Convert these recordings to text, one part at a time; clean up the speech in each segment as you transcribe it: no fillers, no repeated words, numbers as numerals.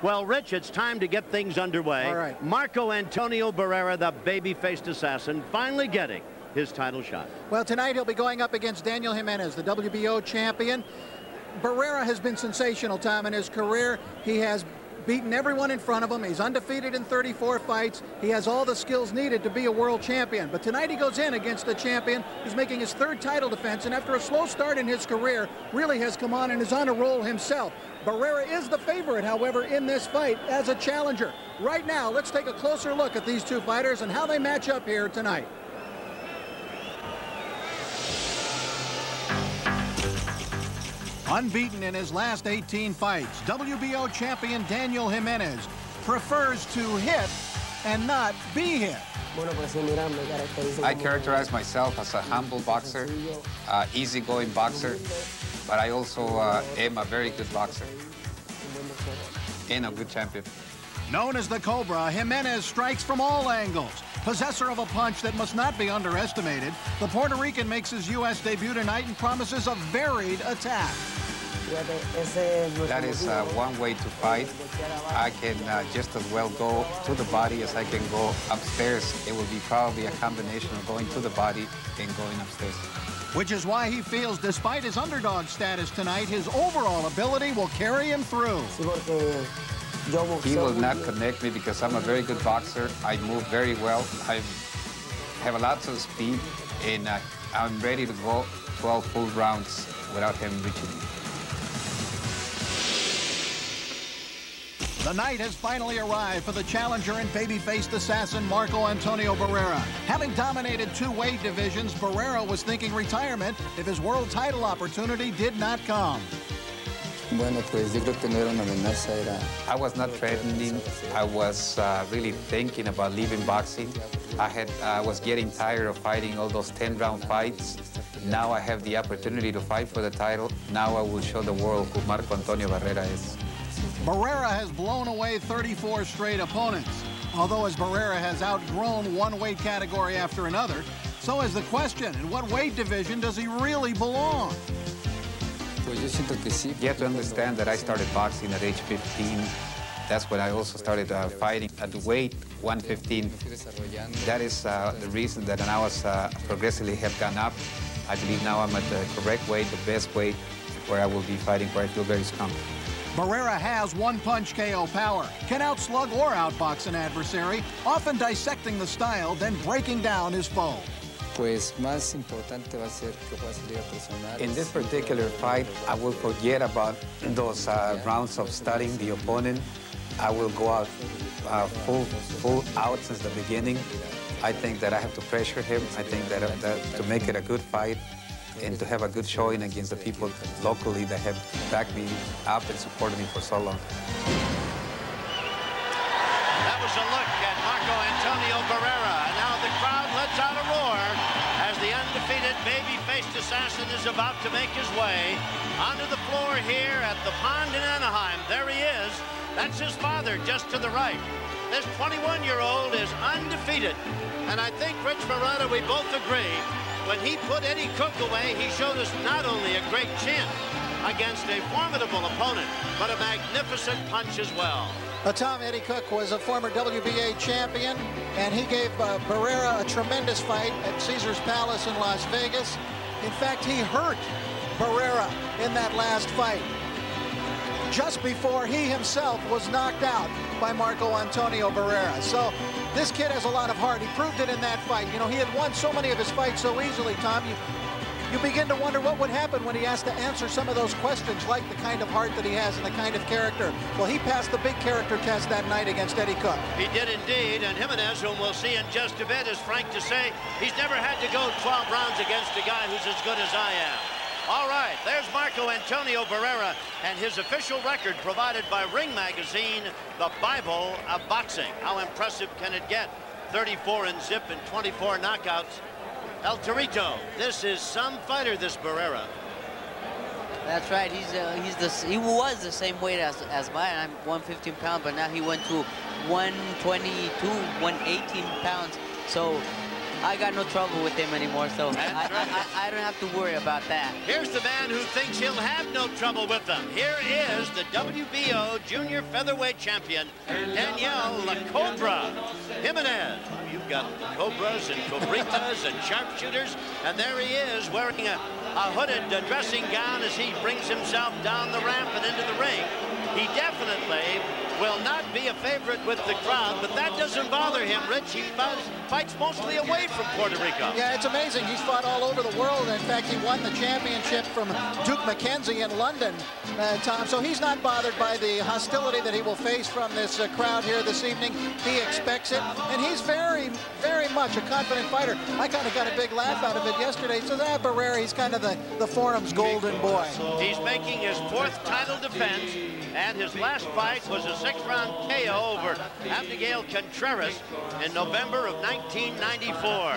Well, Rich, it's time to get things underway. All right. Marco Antonio Barrera, the baby-faced assassin, finally getting his title shot. Well, tonight he'll be going up against Daniel Jimenez, the WBO champion. Barrera has been sensational, Tom, in his career. He has beaten everyone in front of him. He's undefeated in 34 fights. He has all the skills needed to be a world champion. But tonight he goes in against a champion who's making his third title defense, and after a slow start in his career, really has come on and is on a roll himself. Barrera is the favorite, however, in this fight as a challenger. Right now, let's take a closer look at these two fighters and how they match up here tonight. Unbeaten in his last 18 fights, WBO champion Daniel Jimenez prefers to hit and not be hit. I characterize myself as a humble boxer, easygoing boxer, but I also am a very good boxer and a good champion. Known as the Cobra, Jimenez strikes from all angles. Possessor of a punch that must not be underestimated, the Puerto Rican makes his U.S. debut tonight and promises a varied attack. That is one way to fight. I can just as well go to the body as I can go upstairs. It will be probably a combination of going to the body and going upstairs. Which is why he feels, despite his underdog status tonight, his overall ability will carry him through. He will not connect me because I'm a very good boxer. I move very well. I have a lot of speed, and I'm ready to go 12 full rounds without him reaching me. The night has finally arrived for the challenger and baby-faced assassin Marco Antonio Barrera. Having dominated two weight divisions, Barrera was thinking retirement if his world title opportunity did not come. I was not threatening. I was really thinking about leaving boxing. I was getting tired of fighting all those 10-round fights. Now I have the opportunity to fight for the title. Now I will show the world who Marco Antonio Barrera is. Barrera has blown away 34 straight opponents. Although as Barrera has outgrown one weight category after another, so is the question, in what weight division does he really belong? You have to understand that I started boxing at age 15. That's when I also started fighting at the weight 115. That is the reason that now as progressively have gone up. I believe now I'm at the correct weight, the best weight, where I will be fighting, where I feel very strong. Barrera has one-punch KO power, can outslug or outbox an adversary, often dissecting the style, then breaking down his foe. In this particular fight, I will forget about those rounds of studying the opponent. I will go out full out since the beginning. I think that I have to pressure him. I think that to make it a good fight and to have a good showing against the people locally that have backed me up and supported me for so long. That was a look at Marco Antonio Barrera. And now the crowd lets out a roar as the undefeated baby-faced assassin is about to make his way onto the floor here at the Pond in Anaheim. There he is. That's his father just to the right. This 21-year-old is undefeated. And I think, Rich Barrera, we both agree, when he put Eddie Cook away, he showed us not only a great chin against a formidable opponent, but a magnificent punch as well. Tom, Eddie Cook was a former WBA champion, and he gave Barrera a tremendous fight at Caesar's Palace in Las Vegas. In fact, he hurt Barrera in that last fight, just before he himself was knocked out by Marco Antonio Barrera. So this kid has a lot of heart. He proved it in that fight. You know, he had won so many of his fights so easily, Tom. You begin to wonder what would happen when he has to answer some of those questions, like the kind of heart that he has and the kind of character. Well, he passed the big character test that night against Eddie Cook. He did indeed, and Jimenez, whom we'll see in just a bit, is frank to say he's never had to go 12 rounds against a guy who's as good as I am. All right, there's Marco Antonio Barrera and his official record provided by Ring Magazine, the Bible of boxing. How impressive can it get? 34 in zip and 24 knockouts. El Torito, this is some fighter, this Barrera. That's right. He was the same weight as mine. I'm 115 pounds, but now he went to 122, 118 pounds. So I got no trouble with him anymore, so I don't have to worry about that. Here's the man who thinks he'll have no trouble with them. Here is the WBO Junior Featherweight Champion, Daniel La Cobra Jimenez. You've got Cobras and Cobritas and sharpshooters, and there he is wearing a hooded dressing gown as he brings himself down the ramp and into the ring. He definitely will not be a favorite with the crowd, but that doesn't bother him, Rich. He fights mostly away from Puerto Rico. Yeah, it's amazing. He's fought all over the world. In fact, he won the championship from Duke McKenzie in London, Tom. So he's not bothered by the hostility that he will face from this crowd here this evening. He expects it, and he's very, very much a confident fighter. I kind of got a big laugh out of it yesterday. He says, Barrera, he's kind of the forum's golden boy. He's making his 4th title defense, and his last fight was a 6-round KO over Abigail Contreras in November of 1994.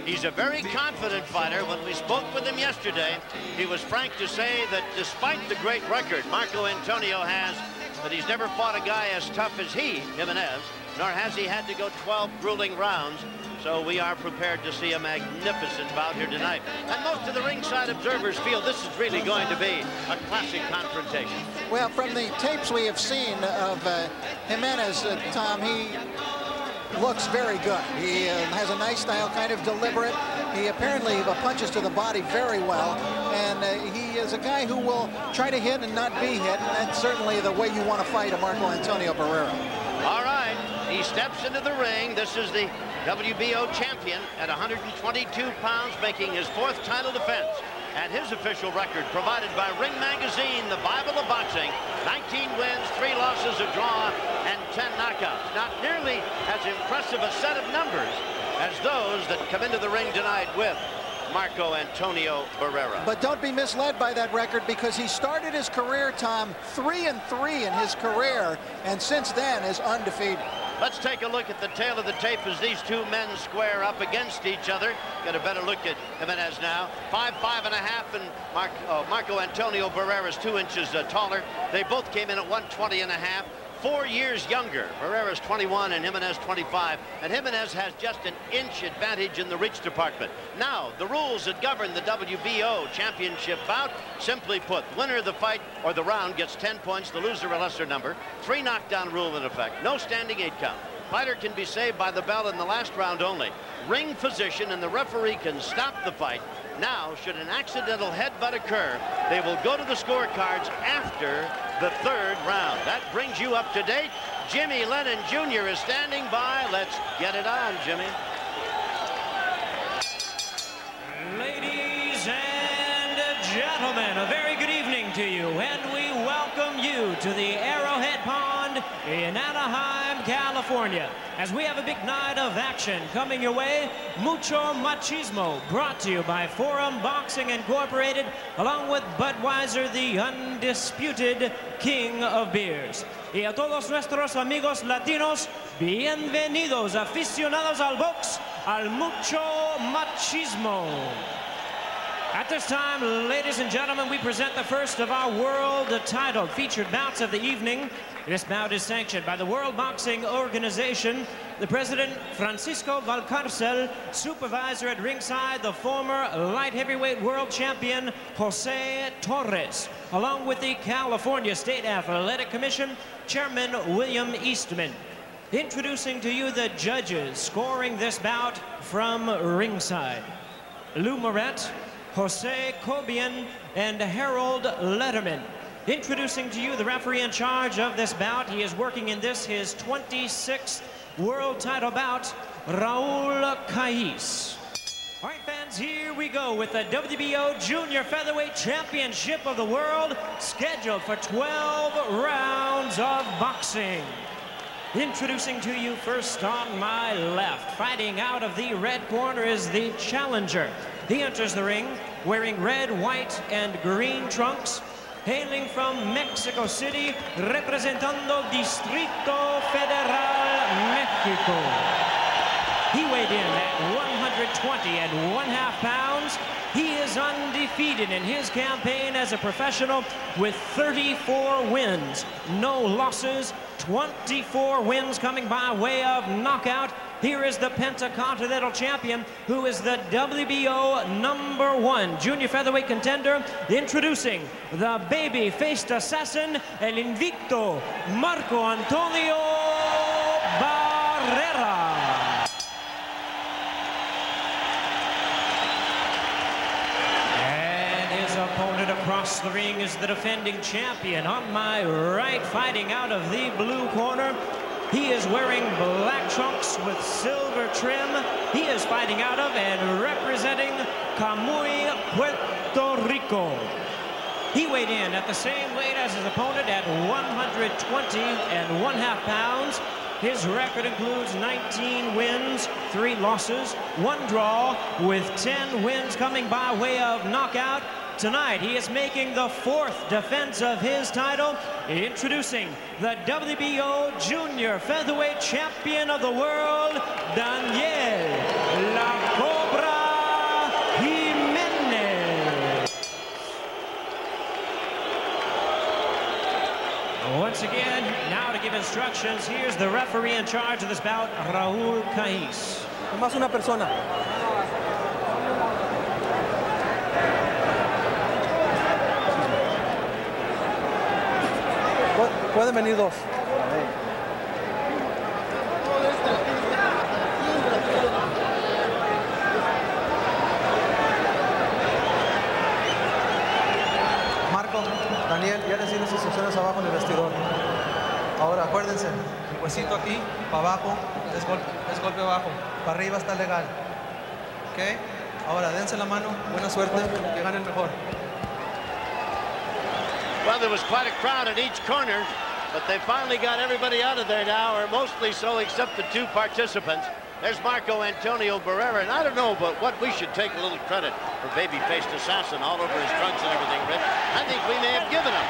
He's a very confident fighter. When we spoke with him yesterday, he was frank to say that despite the great record Marco Antonio has, that he's never fought a guy as tough as he, Jimenez, nor has he had to go 12 grueling rounds. So we are prepared to see a magnificent bout here tonight. And most of the ringside observers feel this is really going to be a classic confrontation. Well, from the tapes we have seen of Jimenez, Tom, he looks very good. He has a nice style, kind of deliberate. He apparently punches to the body very well. And he is a guy who will try to hit and not be hit. And that's certainly the way you want to fight a Marco Antonio Barrera. All right, he steps into the ring. This is the WBO champion at 122 pounds, making his 4th title defense. And his official record, provided by Ring Magazine, the Bible of boxing: 19 wins, 3 losses, a draw, and 10 knockouts. Not nearly as impressive a set of numbers as those that come into the ring tonight with Marco Antonio Barrera. But don't be misled by that record, because he started his career, Tom, 3-3 in his career, and since then is undefeated. Let's take a look at the tail of the tape as these two men square up against each other. Get a better look at Jimenez now. 5'5.5", and Marco Antonio Barrera is 2 inches taller. They both came in at 120.5. 4 years younger. Barrera's 21 and Jimenez 25. And Jimenez has just an inch advantage in the reach department. Now, the rules that govern the WBO championship bout, simply put, winner of the fight or the round gets 10 points, the loser a lesser number. 3 knockdown rule in effect. No standing 8 count. Fighter can be saved by the bell in the last round only. Ring position, and the referee can stop the fight. Now, should an accidental headbutt occur, they will go to the scorecards after the 3rd round. That brings you up to date. Jimmy Lennon Jr. is standing by. Let's get it on, Jimmy. Ladies and gentlemen, a very good evening to you, and we welcome you to the Arrowhead Pond in Anaheim, California, as we have a big night of action coming your way. Mucho Machismo, brought to you by Forum Boxing Incorporated, along with Budweiser, the undisputed king of beers. Y a todos nuestros amigos latinos, bienvenidos aficionados al box, al Mucho Machismo. At this time, ladies and gentlemen, we present the first of our world title featured bouts of the evening. This bout is sanctioned by the World Boxing Organization, the president, Francisco Valcarcel, supervisor at ringside, the former light heavyweight world champion, Jose Torres, along with the California State Athletic Commission, Chairman William Eastman. Introducing to you the judges scoring this bout from ringside: Lou Moret, Jose Cobian, and Harold Letterman. Introducing to you the referee in charge of this bout. He is working in this, his 26th world title bout, Raul Cais. All right, fans, here we go with the WBO Junior Featherweight Championship of the World, scheduled for 12 rounds of boxing. Introducing to you first on my left, fighting out of the red corner is the challenger. He enters the ring wearing red, white, and green trunks, hailing from Mexico City, representando Distrito Federal, Mexico. He weighed in at 120.5 pounds. He is undefeated in his campaign as a professional with 34 wins, no losses, 24 wins coming by way of knockout. Here is the Pentacontinental Champion, who is the WBO #1 junior featherweight contender, introducing the baby-faced assassin, el invicto, Marco Antonio Barrera. Opponent across the ring is the defending champion. On my right, fighting out of the blue corner, he is wearing black trunks with silver trim. He is fighting out of and representing Camuy, Puerto Rico. He weighed in at the same weight as his opponent at 120.5 pounds. His record includes 19 wins, 3 losses, 1 draw, with 10 wins coming by way of knockout. Tonight, he is making the 4th defense of his title, introducing the WBO Junior Featherweight Champion of the World, Daniel La Cobra Jimenez. Once again, now to give instructions, here's the referee in charge of this bout, Raul Cais. Más una persona. Pueden venir 2. Marco, Daniel, ya les di las instrucciones abajo en el vestidor. Ahora, acuérdense, el huesito aquí, para abajo, es golpe abajo. Para arriba está legal. ¿Ok? Ahora, dense la mano, buena suerte, que gane el mejor. Well, there was quite a crowd at each corner, but they finally got everybody out of there now, or mostly so, except the 2 participants. There's Marco Antonio Barrera, and I don't know, but what we should take a little credit for baby-faced assassin all over his trunks and everything, Rich. I think we may have given him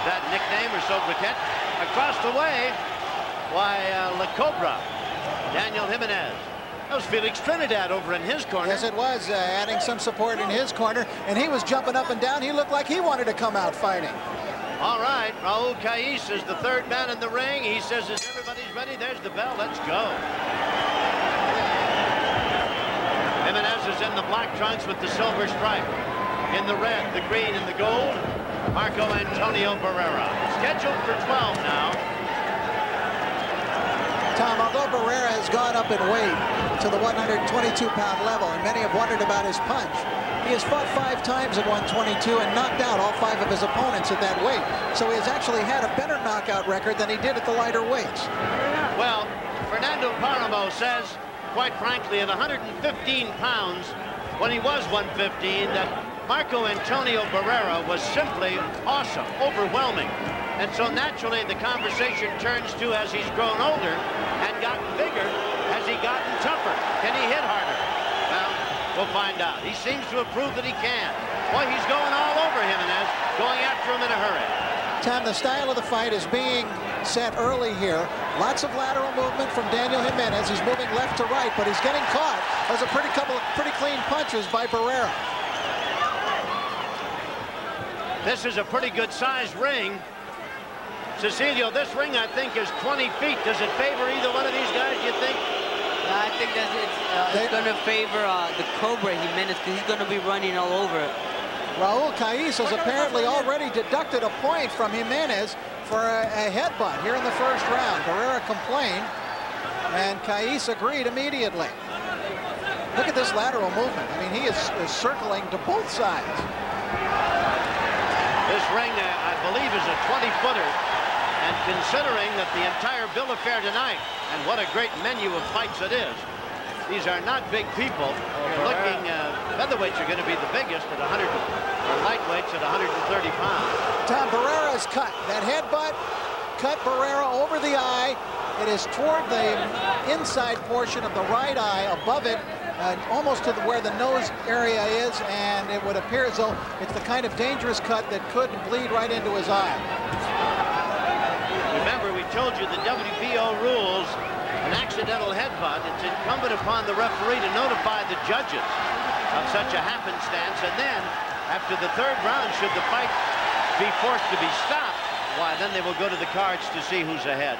that nickname or sobriquet. Across the way, why, La Cobra, Daniel Jimenez. That was Felix Trinidad over in his corner. Yes, it was, adding some support in his corner, and he was jumping up and down. He looked like he wanted to come out fighting. All right, Raul Cais is the 3rd man in the ring. He says, as everybody's ready, there's the bell, let's go. Jimenez is in the black trunks with the silver stripe. In the red, the green, and the gold, Marco Antonio Barrera. Scheduled for 12 now. Tom, although Barrera has gone up in weight to the 122-pound level, and many have wondered about his punch, he has fought 5 times at 122 and knocked out all 5 of his opponents at that weight. So he has actually had a better knockout record than he did at the lighter weights. Well, Fernando Paramo says, quite frankly, at 115 pounds, when he was 115, that Marco Antonio Barrera was simply awesome, overwhelming. And so naturally the conversation turns to, as he's grown older and gotten bigger, has he gotten tougher? Can he hit harder? Well, we'll find out. He seems to have proved that he can. Boy, he's going all over Jimenez, going after him in a hurry. Tom, the style of the fight is being set early here. Lots of lateral movement from Daniel Jimenez. He's moving left to right, but he's getting caught. There's a couple of pretty clean punches by Barrera. This is a pretty good sized ring. Cecilio, this ring, I think, is 20 feet. Does it favor either one of these guys, do you think? I think that it's going to favor the Cobra Jimenez, because he's going to be running all over it. Raul Cais has apparently already deducted a point from Jimenez for a headbutt here in the 1st round. Barrera complained, and Cais agreed immediately. Look at this lateral movement. I mean, he is circling to both sides. This ring, I believe, is a 20-footer. And considering that the entire bill of fare tonight, and what a great menu of fights it is, these are not big people. You're looking, featherweights are going to be the biggest at 100, or lightweights at 130 pounds. Tom, Barrera's cut. That headbutt cut Barrera over the eye. It is toward the inside portion of the right eye, above it, almost to where the nose area is, and it would appear as though it's the kind of dangerous cut that could bleed right into his eye. Remember, we told you the WBO rules an accidental headbutt, it's incumbent upon the referee to notify the judges of such a happenstance, and then after the third round, should the fight be forced to be stopped, why, then they will go to the cards to see who's ahead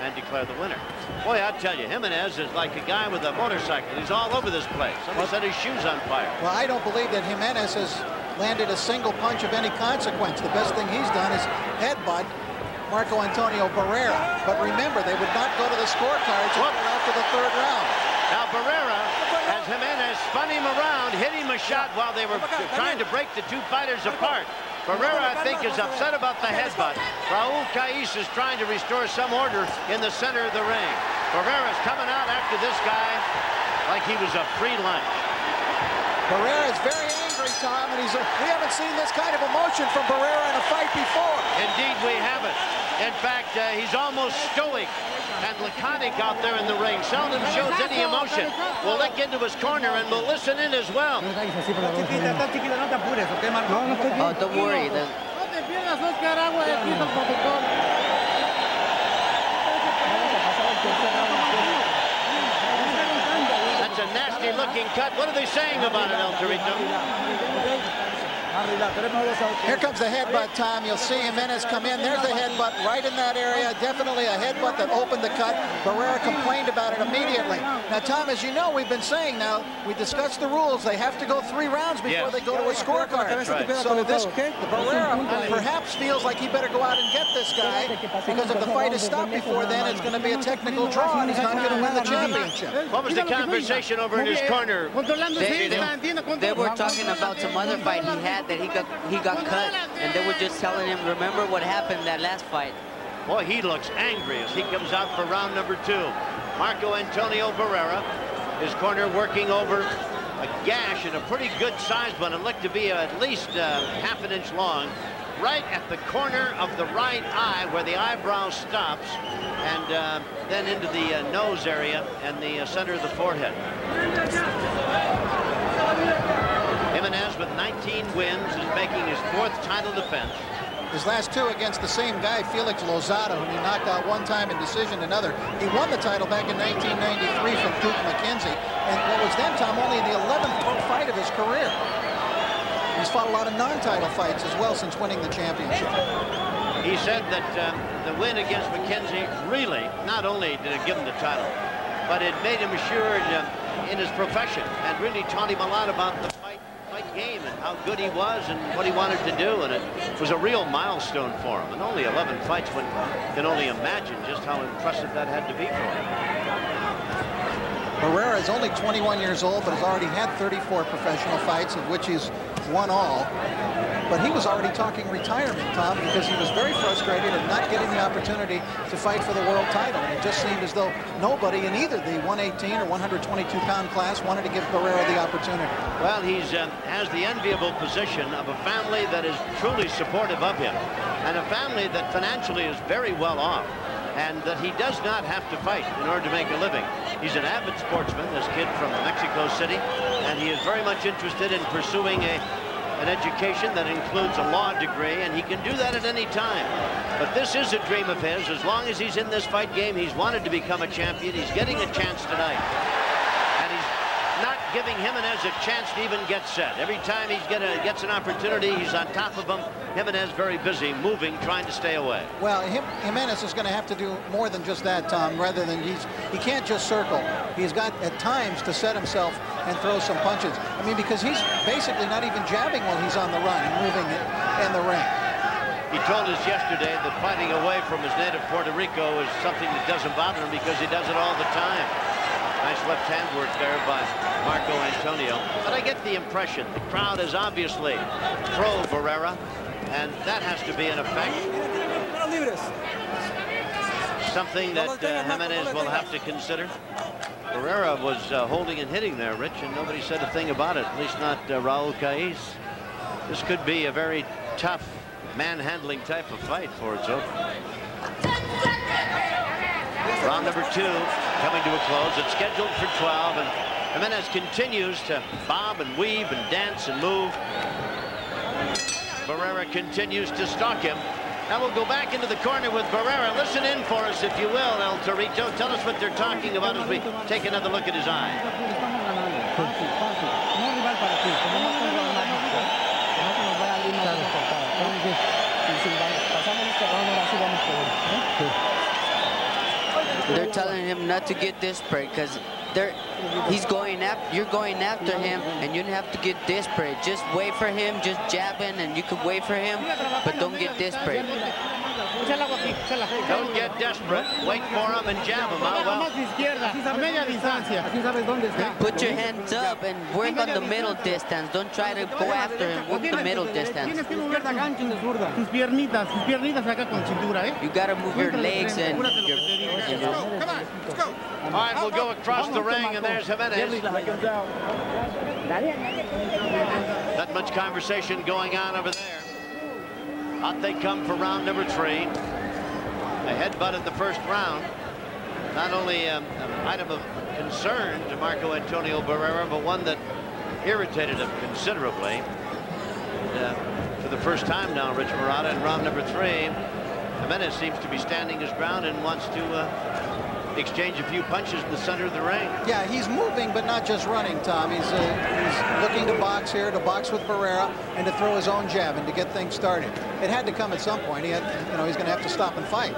and declare the winner. Boy, I'll tell you, Jimenez is like a guy with a motorcycle. He's all over this place. Somebody set his shoes on fire. Well, I don't believe that Jimenez has landed a single punch of any consequence. The best thing he's done is headbutt Marco Antonio Barrera. But remember, they would not go to the scorecards until after the third round. Now Barrera, as Jimenez spun him around, hit him a shot while they were trying to break the two fighters apart. Barrera, I think, is upset about the headbutt. Raul Cais is trying to restore some order in the center of the ring. Barrera's coming out after this guy like he was a free lunch. Barrera is very angry, Tom, and we haven't seen this kind of emotion from Barrera in a fight before. Indeed, we haven't. In fact, he's almost stoic and laconic out there in the ring. Seldom shows any emotion. We'll look into his corner and we'll listen in as well. Oh, don't worry. That's a nasty-looking cut. What are they saying about it, El Torito? Here comes the headbutt, Tom. You'll see Jimenez come in. There's the headbutt right in that area. Definitely a headbutt that opened the cut. Barrera complained about it immediately. Now, Tom, as you know, we've been saying now, we discussed the rules. They have to go 3 rounds before they go to a scorecard. Right. So this, Barrera perhaps feels like he better go out and get this guy, because if the fight is stopped before then, it's going to be a technical draw, and he's not going to win the championship. What was the conversation over in his corner? They were talking about some other fight he had that he got cut, and they were just telling him, remember what happened that last fight. Boy, he looks angry as he comes out for round number 2. Marco Antonio Barrera, his corner working over a gash in a pretty good sized one. It looked to be at least half an inch long, right at the corner of the right eye where the eyebrow stops, and then into the nose area and the center of the forehead. Jimenez, with 19 wins, is making his 4th title defense. His last 2 against the same guy, Felix Lozada, who he knocked out one time and decision another. He won the title back in 1993 from Duke McKenzie, and what was then, Tom, only the 11th pro fight of his career. He's fought a lot of non-title fights as well since winning the championship. He said that the win against McKenzie really, not only did it give him the title, but it made him assured in his profession and really taught him a lot about the fight game and how good he was and what he wanted to do, and it was a real milestone for him. And only 11 fights, one can only imagine just how impressive that had to be for him. Barrera is only 21 years old, but has already had 34 professional fights, of which he's won all. But he was already talking retirement, Tom, because he was very frustrated at not getting the opportunity to fight for the world title. And it just seemed as though nobody in either the 118 or 122-pound class wanted to give Barrera the opportunity. Well, he has the enviable position of a family that is truly supportive of him, and a family that financially is very well off, and that he does not have to fight in order to make a living. He's an avid sportsman, this kid from Mexico City, and he is very much interested in pursuing an education that includes a law degree, and he can do that at any time. But this is a dream of his. As long as he's in this fight game, he's wanted to become a champion. He's getting a chance tonight, and he's not giving Jimenez a chance to even get set. Every time he gets an opportunity, he's on top of him. Jimenez very busy, moving, trying to stay away. Well, Jimenez is going to have to do more than just that, Tom, rather than he can't just circle. He's got at times to set himself and throw some punches. I mean, because he's basically not even jabbing while he's on the run and moving it in the ring. He told us yesterday that fighting away from his native Puerto Rico is something that doesn't bother him because he does it all the time. Nice left hand work there by Marco Antonio. But I get the impression the crowd is obviously pro Barrera, and that has to be an effect. Something that Jimenez will have to consider. Barrera was holding and hitting there, Rich, and nobody said a thing about it, at least not Raul Cais. This could be a very tough, manhandling type of fight for its opener. Round number 2 coming to a close. It's scheduled for 12, and Jimenez continues to bob and weave and dance and move. Barrera continues to stalk him. Now we'll go back into the corner with Barrera. Listen in for us, if you will, El Torito. Tell us what they're talking about as we take another look at his eye. They're telling him not to get desperate because you're going after him, and you don't have to get desperate. Just wait for him, just jabbing, and you can wait for him, but don't get desperate. Don't get desperate. Wait for him and jab him. Put your hands up and work on the middle distance. Don't try to go after him. Work the middle distance. You got to move your legs and your... Come on, let's go. All right, we'll go across the ring, and there's Jimenez. Not much conversation going on over there. Out they come for round number 3. A headbutt in the first round. Not only an item of concern to Marco Antonio Barrera, but one that irritated him considerably. For the first time now, Rich Murata, in round number 3, Jimenez seems to be standing his ground and wants to exchange a few punches in the center of the ring. Yeah, he's moving, but not just running, Tom. He's looking to box here, to box with Barrera, and to throw his own jab and to get things started. It had to come at some point. He's going to have to stop and fight.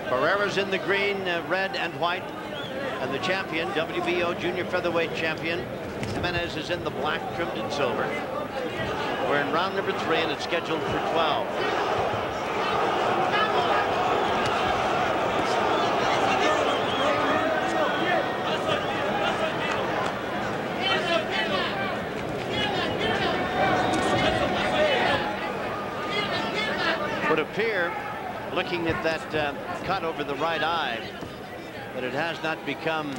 Barrera's in the green, red, and white, and the champion, WBO junior featherweight champion, Jimenez, is in the black, trimmed in silver. We're in round number 3, and it's scheduled for 12. Would appear, looking at that cut over the right eye, that it has not become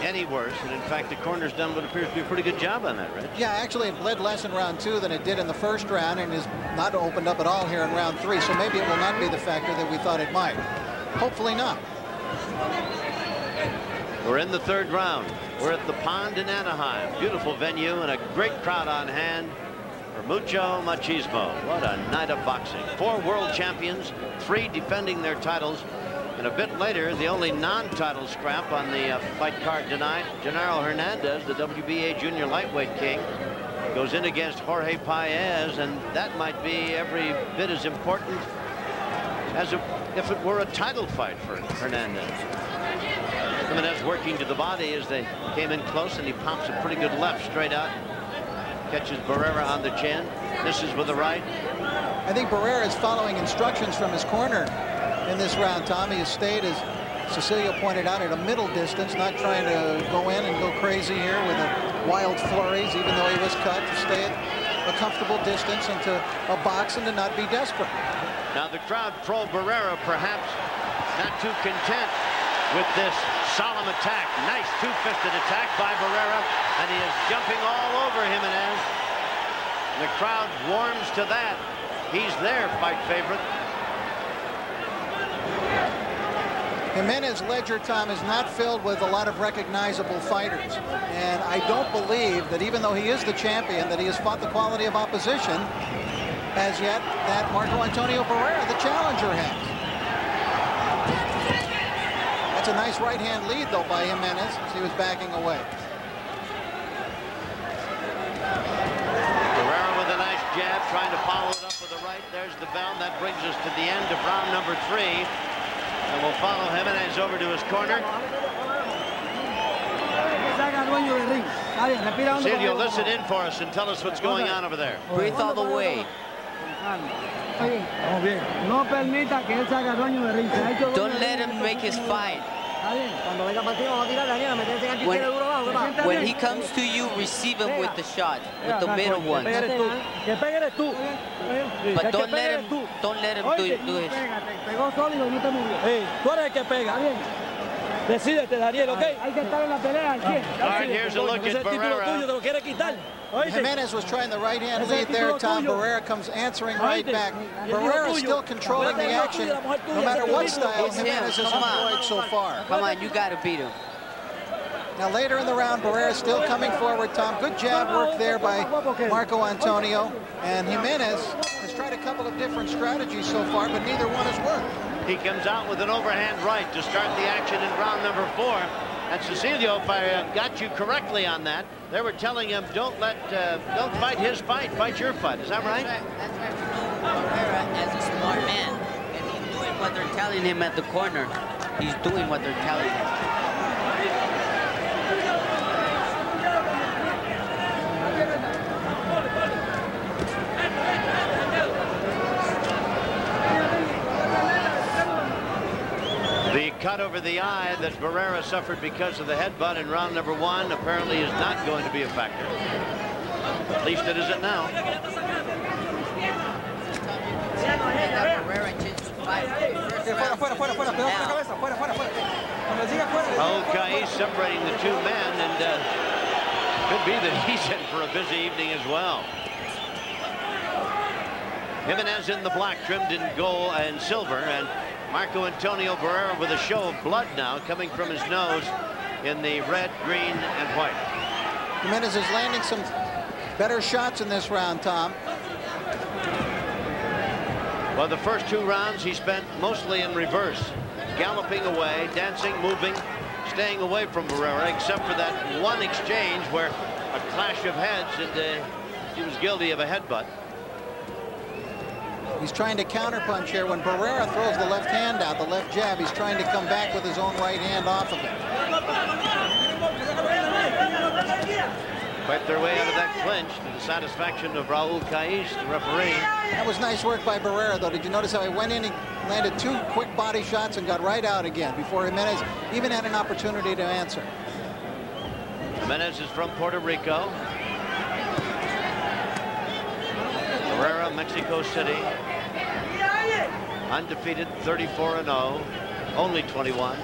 any worse. And in fact, the corner's done what appears to be a pretty good job on that, Rich. Yeah, actually it bled less in round 2 than it did in the first round, and is not opened up at all here in round 3. So maybe it will not be the factor that we thought it might. Hopefully not. We're in the 3rd round. We're at the Pond in Anaheim. Beautiful venue and a great crowd on hand. Mucho machismo. What a night of boxing. 4 world champions, 3 defending their titles, and a bit later the only non-title scrap on the fight card tonight, Genaro Hernandez, the WBA junior lightweight king, goes in against Jorge Paez, and that might be every bit as important as if it were a title fight for Hernandez. Jimenez working to the body as they came in close, and he pops a pretty good left straight out. Catches Barrera on the chin. Misses with the right. I think Barrera is following instructions from his corner in this round, Tommy. He has stayed, as Cecilia pointed out, at a middle distance, not trying to go in and go crazy here with wild flurries, even though he was cut, to stay at a comfortable distance and to box and to not be desperate. Now the crowd pro Barrera, perhaps not too content with this solemn attack. Nice two-fisted attack by Barrera, and he is jumping all over Jimenez. The crowd warms to that. He's their fight favorite. Jimenez's ledger, Tom, is not filled with a lot of recognizable fighters. And I don't believe that, even though he is the champion, that he has fought the quality of opposition as yet that Marco Antonio Barrera, the challenger, has. That's a nice right-hand lead, though, by Jimenez as he was backing away. Barrera with a nice jab, trying to follow it up with the right. There's the bell. That brings us to the end of round number 3. And we'll follow Jimenez over to his corner. Silvio, listen in for us and tell us what's going on over there. Breathe all the way. Don't let him make his fight. When he comes to you, receive him with the shot, with the middle one. But don't let him do it. Decídete, Daniel, ¿ok? All right, here's a look at Barrera. Jimenez was trying the right-hand lead there. Tom Barrera comes answering right back. Barrera still controlling the action, no matter what style Jimenez has employed so far. Come on, you got to beat him. Now later in the round, Barrera still coming forward, Tom. Good jab work there by Marco Antonio. And Jimenez has tried a couple of different strategies so far, but neither one has worked. He comes out with an overhand right to start the action in round number 4. And Cecilio, if I got you correctly on that, they were telling him, don't fight his fight, fight your fight. Is that right? That's right. Barrera as a smart man, and he's doing what they're telling him at the corner. He's doing what they're telling him. The cut over the eye that Barrera suffered because of the headbutt in round number 1 apparently is not going to be a factor. At least it isn't now. Raul Caiz separating the two men, and could be that he's in for a busy evening as well. Jimenez in the black, trimmed in gold and silver, and Marco Antonio Barrera with a show of blood now coming from his nose in the red, green, and white. Jimenez is landing some better shots in this round, Tom. Well, the first 2 rounds he spent mostly in reverse, galloping away, dancing, moving, staying away from Barrera, except for that one exchange where a clash of heads, and he was guilty of a headbutt. He's trying to counterpunch here. When Barrera throws the left hand out, the left jab, he's trying to come back with his own right hand off of it. Fight their way out of that clinch to the satisfaction of Raul Caiz, the referee. That was nice work by Barrera, though. Did you notice how he went in, he landed 2 quick body shots and got right out again before Jimenez even had an opportunity to answer. Jimenez is from Puerto Rico. Barrera, Mexico City. Undefeated, 34-0, only 21.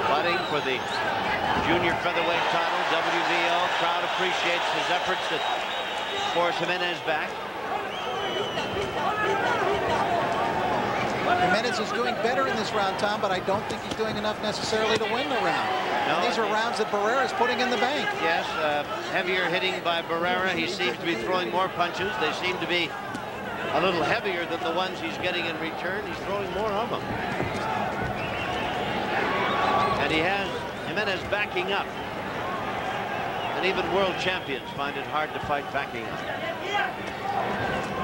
Fighting for the junior featherweight title, WBO. Crowd appreciates his efforts to force Jimenez back. Jimenez is doing better in this round, Tom, but I don't think he's doing enough necessarily to win the round. No, and these are rounds that Barrera is putting in the bank. Yes, heavier hitting by Barrera. He seems to be throwing more punches. They seem to be a little heavier than the ones he's getting in return. He's throwing more of them. And he has Jimenez backing up. And even world champions find it hard to fight backing up.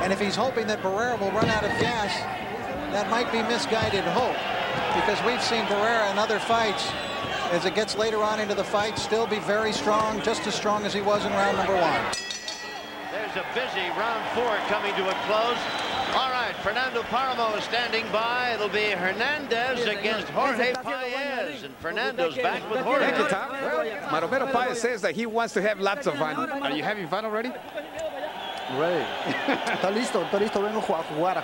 And if he's hoping that Barrera will run out of gas, that might be misguided hope, because we've seen Barrera in other fights, as it gets later on into the fight, still be very strong, just as strong as he was in round number 1. There's a busy round 4 coming to a close. All right, Fernando Paramo is standing by. It'll be Hernandez against Jorge Paez, and Fernando's back with Jorge. Thank you, Tom. Well, Maromero Paez says that he wants to have lots of fun. Are you having fun already? Ready. Está listo, vengo a jugar, a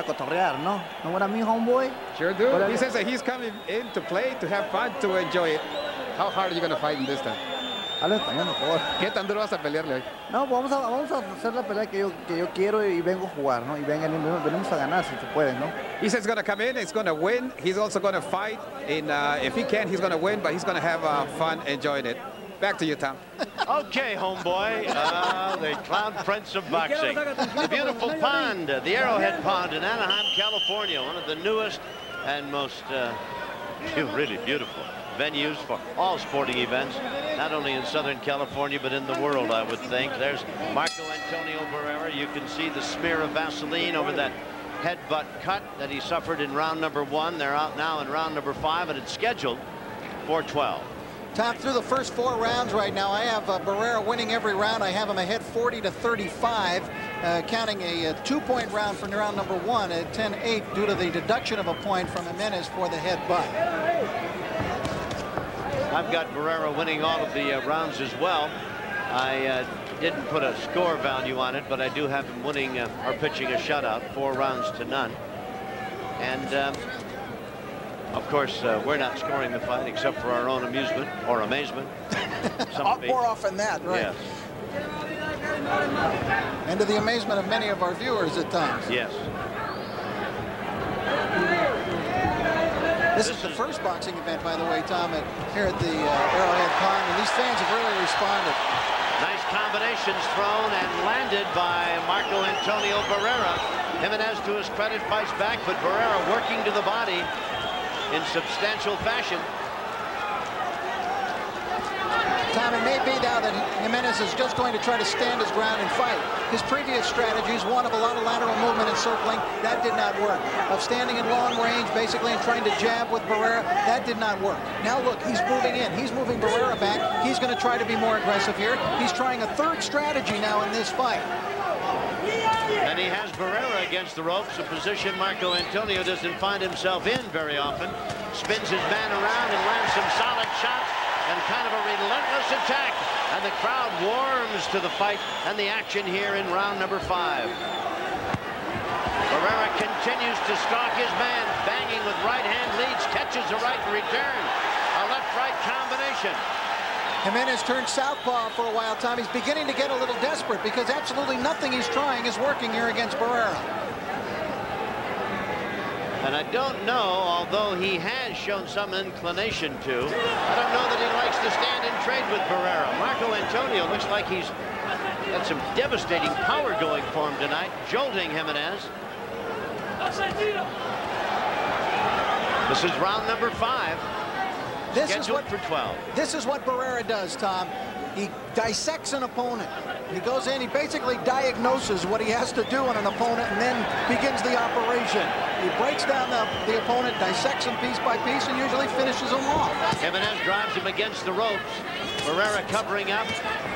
cotorrear, ¿no? ¿No what I mean, homeboy? Sure do. He says that he's coming in to play, to have fun, to enjoy it. How hard are you going to fight in this time? Habla español, mejor. ¿Qué tan duro vas a pelearle hoy? No, vamos a hacer la pelea que yo quiero y vengo a jugar, ¿no? Y venimos a ganar si se puede, ¿no? He says he's going to come in, he's going to win, he's also going to fight, and if he can, he's going to win, but he's going to have fun enjoying it. Back to you, Tom. Okay, homeboy. The Clown Prince of boxing. The beautiful pond, the Arrowhead Pond in Anaheim, California. One of the newest and most really beautiful venues for all sporting events, not only in Southern California, but in the world, I would think. There's Marco Antonio Barrera. You can see the smear of Vaseline over that headbutt cut that he suffered in round number 1. They're out now in round number 5, and it's scheduled for 12. Tom, through the first 4 rounds right now, I have Barrera winning every round. I have him ahead 40-35, counting a 2-point round for round number 1 at 10-8 due to the deduction of a point from Jimenez for the headbutt. I've got Barrera winning all of the rounds as well. I didn't put a score value on it, but I do have him winning or pitching a shutout, 4 rounds to none. And of course, we're not scoring the fight except for our own amusement or amazement. More often that, right? Yes. And to the amazement of many of our viewers at times. Yes. This is the first boxing event, by the way, Tom, here at the Arrowhead Pond, and these fans have really responded. Nice combinations thrown and landed by Marco Antonio Barrera. Jimenez, to his credit, fights back, but Barrera working to the body in substantial fashion. Tom, it may be now that Jimenez is just going to try to stand his ground and fight. His previous strategies, one of a lot of lateral movement and circling, that did not work. Of standing in long range, basically, and trying to jab with Barrera, that did not work. Now look, he's moving in. He's moving Barrera back. He's going to try to be more aggressive here. He's trying a third strategy now in this fight. And he has Barrera against the ropes, a position Marco Antonio doesn't find himself in very often. Spins his man around and lands some solid shots. And kind of a relentless attack, and the crowd warms to the fight and the action here in round number 5. Barrera continues to stalk his man, banging with right hand leads, catches a right in return. A left-right combination. Jimenez turned southpaw for a while, Tom. He's beginning to get a little desperate because absolutely nothing he's trying is working here against Barrera. And I don't know, although he has shown some inclination to, I don't know that he likes to stand and trade with Barrera. Marco Antonio looks like he's got some devastating power going for him tonight, jolting Jimenez. This is round number 5. Scheduled for 12. This is what Barrera does, Tom. He dissects an opponent. He goes in, he basically diagnoses what he has to do on an opponent and then begins the operation. He breaks down the opponent, dissects him piece by piece, and usually finishes him off. Jimenez drives him against the ropes. Barrera covering up,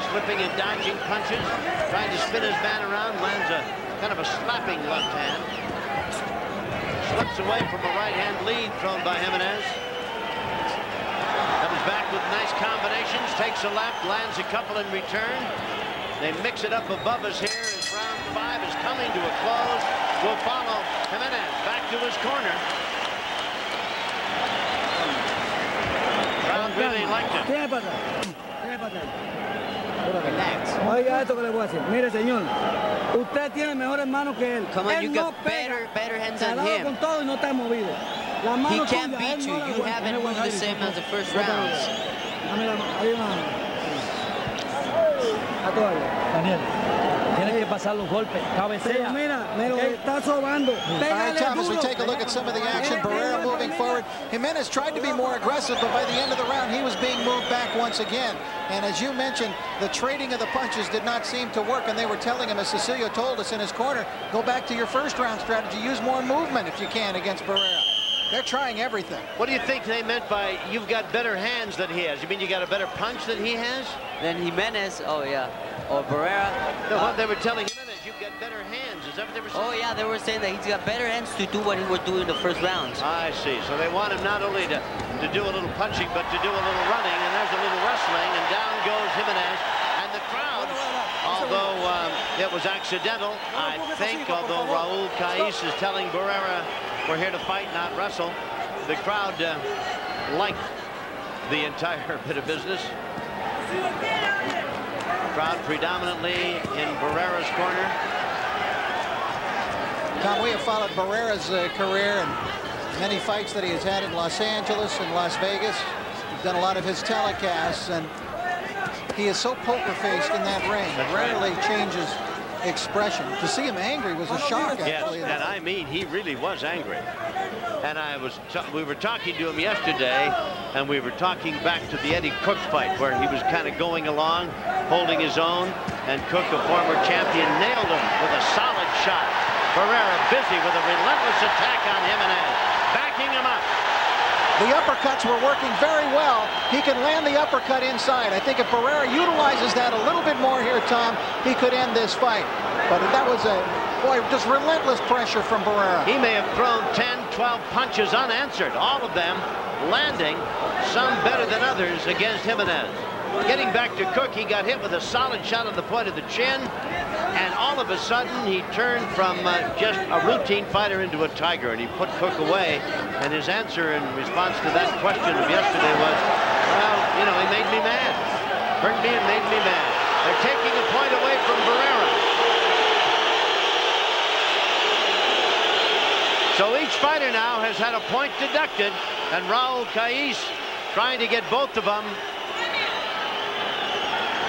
slipping and dodging punches, trying to spin his man around, lands a kind of a slapping left hand. Slips away from a right hand lead thrown by Jimenez. Comes back with nice combinations, takes a left, lands a couple in return. They mix it up above us here as round 5 is coming to a close. We'll follow Jimenez back to his corner. Crowd really liked him. Relax. Oiga esto que le voy a decir. Mire, señor, usted tiene mejores manos que él. Come on, él you no got pega. better hands Se ha than dado him. con todo y no está movido. La He mano can't tuya, beat él you. no la You aguanta. haven't Él moved the aguanta. same as the first No te rounds. Dame la mano. Ahí va. A toalla. Daniel, tiene que pasar los golpes. Cabecea. Mira, me lo está sobando. All right, Tom, as we take a look at some of the action, Barrera moving forward. Jimenez tried to be more aggressive, but by the end of the round, he was being moved back once again. And as you mentioned, the trading of the punches did not seem to work, and they were telling him, as Cecilio told us in his corner, go back to your first round strategy, use more movement if you can against Barrera. They're trying everything. What do you think they meant by you've got better hands than he has? You mean you got a better punch than he has? Then Jimenez, oh yeah. Or Barrera. No, what they were telling Jimenez, you've got better hands. Is that what they were saying? Oh yeah, they were saying that he's got better hands to do what he was doing in the first rounds. I see. So they want him not only to do a little punching, but to do a little running. And there's a little wrestling, and down goes Jimenez. And the crowd, although it was accidental, I think, although Raul Cais is telling Barrera, we're here to fight, not wrestle, the crowd liked the entire bit of business. Crowd predominantly in Barrera's corner. Tom, we have followed Barrera's career and many fights that he has had in Los Angeles and Las Vegas. We've done a lot of his telecasts, and he is so poker-faced in that ring. Rarely changes expression. To see him angry was a shock, actually. Yes, and I mean, he really was angry. And we were talking to him yesterday, and we were talking back to the Eddie Cook fight, where he was kind of going along, holding his own, and Cook, a former champion, nailed him with a solid shot. Barrera busy with a relentless attack on Jimenez, backing him up. The uppercuts were working very well. He can land the uppercut inside. I think if Barrera utilizes that a little bit more here, Tom, he could end this fight. But that was just relentless pressure from Barrera. He may have thrown 10, 12 punches unanswered, all of them landing, some better than others against Jimenez. Getting back to Cook, he got hit with a solid shot on the point of the chin, and all of a sudden he turned from just a routine fighter into a tiger, and he put Cook away. And his answer in response to that question of yesterday was, well, you know, he made me mad. Hurt me and made me mad. They're taking a point away from Barrera. So each fighter now has had a point deducted, and Raul Cais trying to get both of them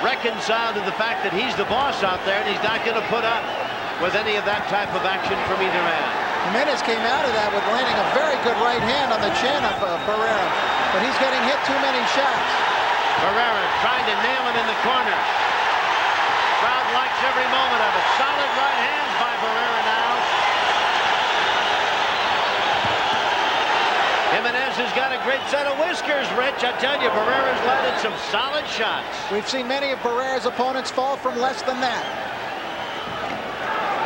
reconciled to the fact that he's the boss out there, and he's not going to put up with any of that type of action from either man. Jimenez came out of that with landing a very good right hand on the chin of Barrera, but he's getting hit too many shots. Barrera trying to nail him in the corner. Crowd likes every moment of it. Solid right hands by Barrera now. Jimenez has got a great set of whiskers, Rich. I tell you, Barrera's landed some solid shots. We've seen many of Barrera's opponents fall from less than that.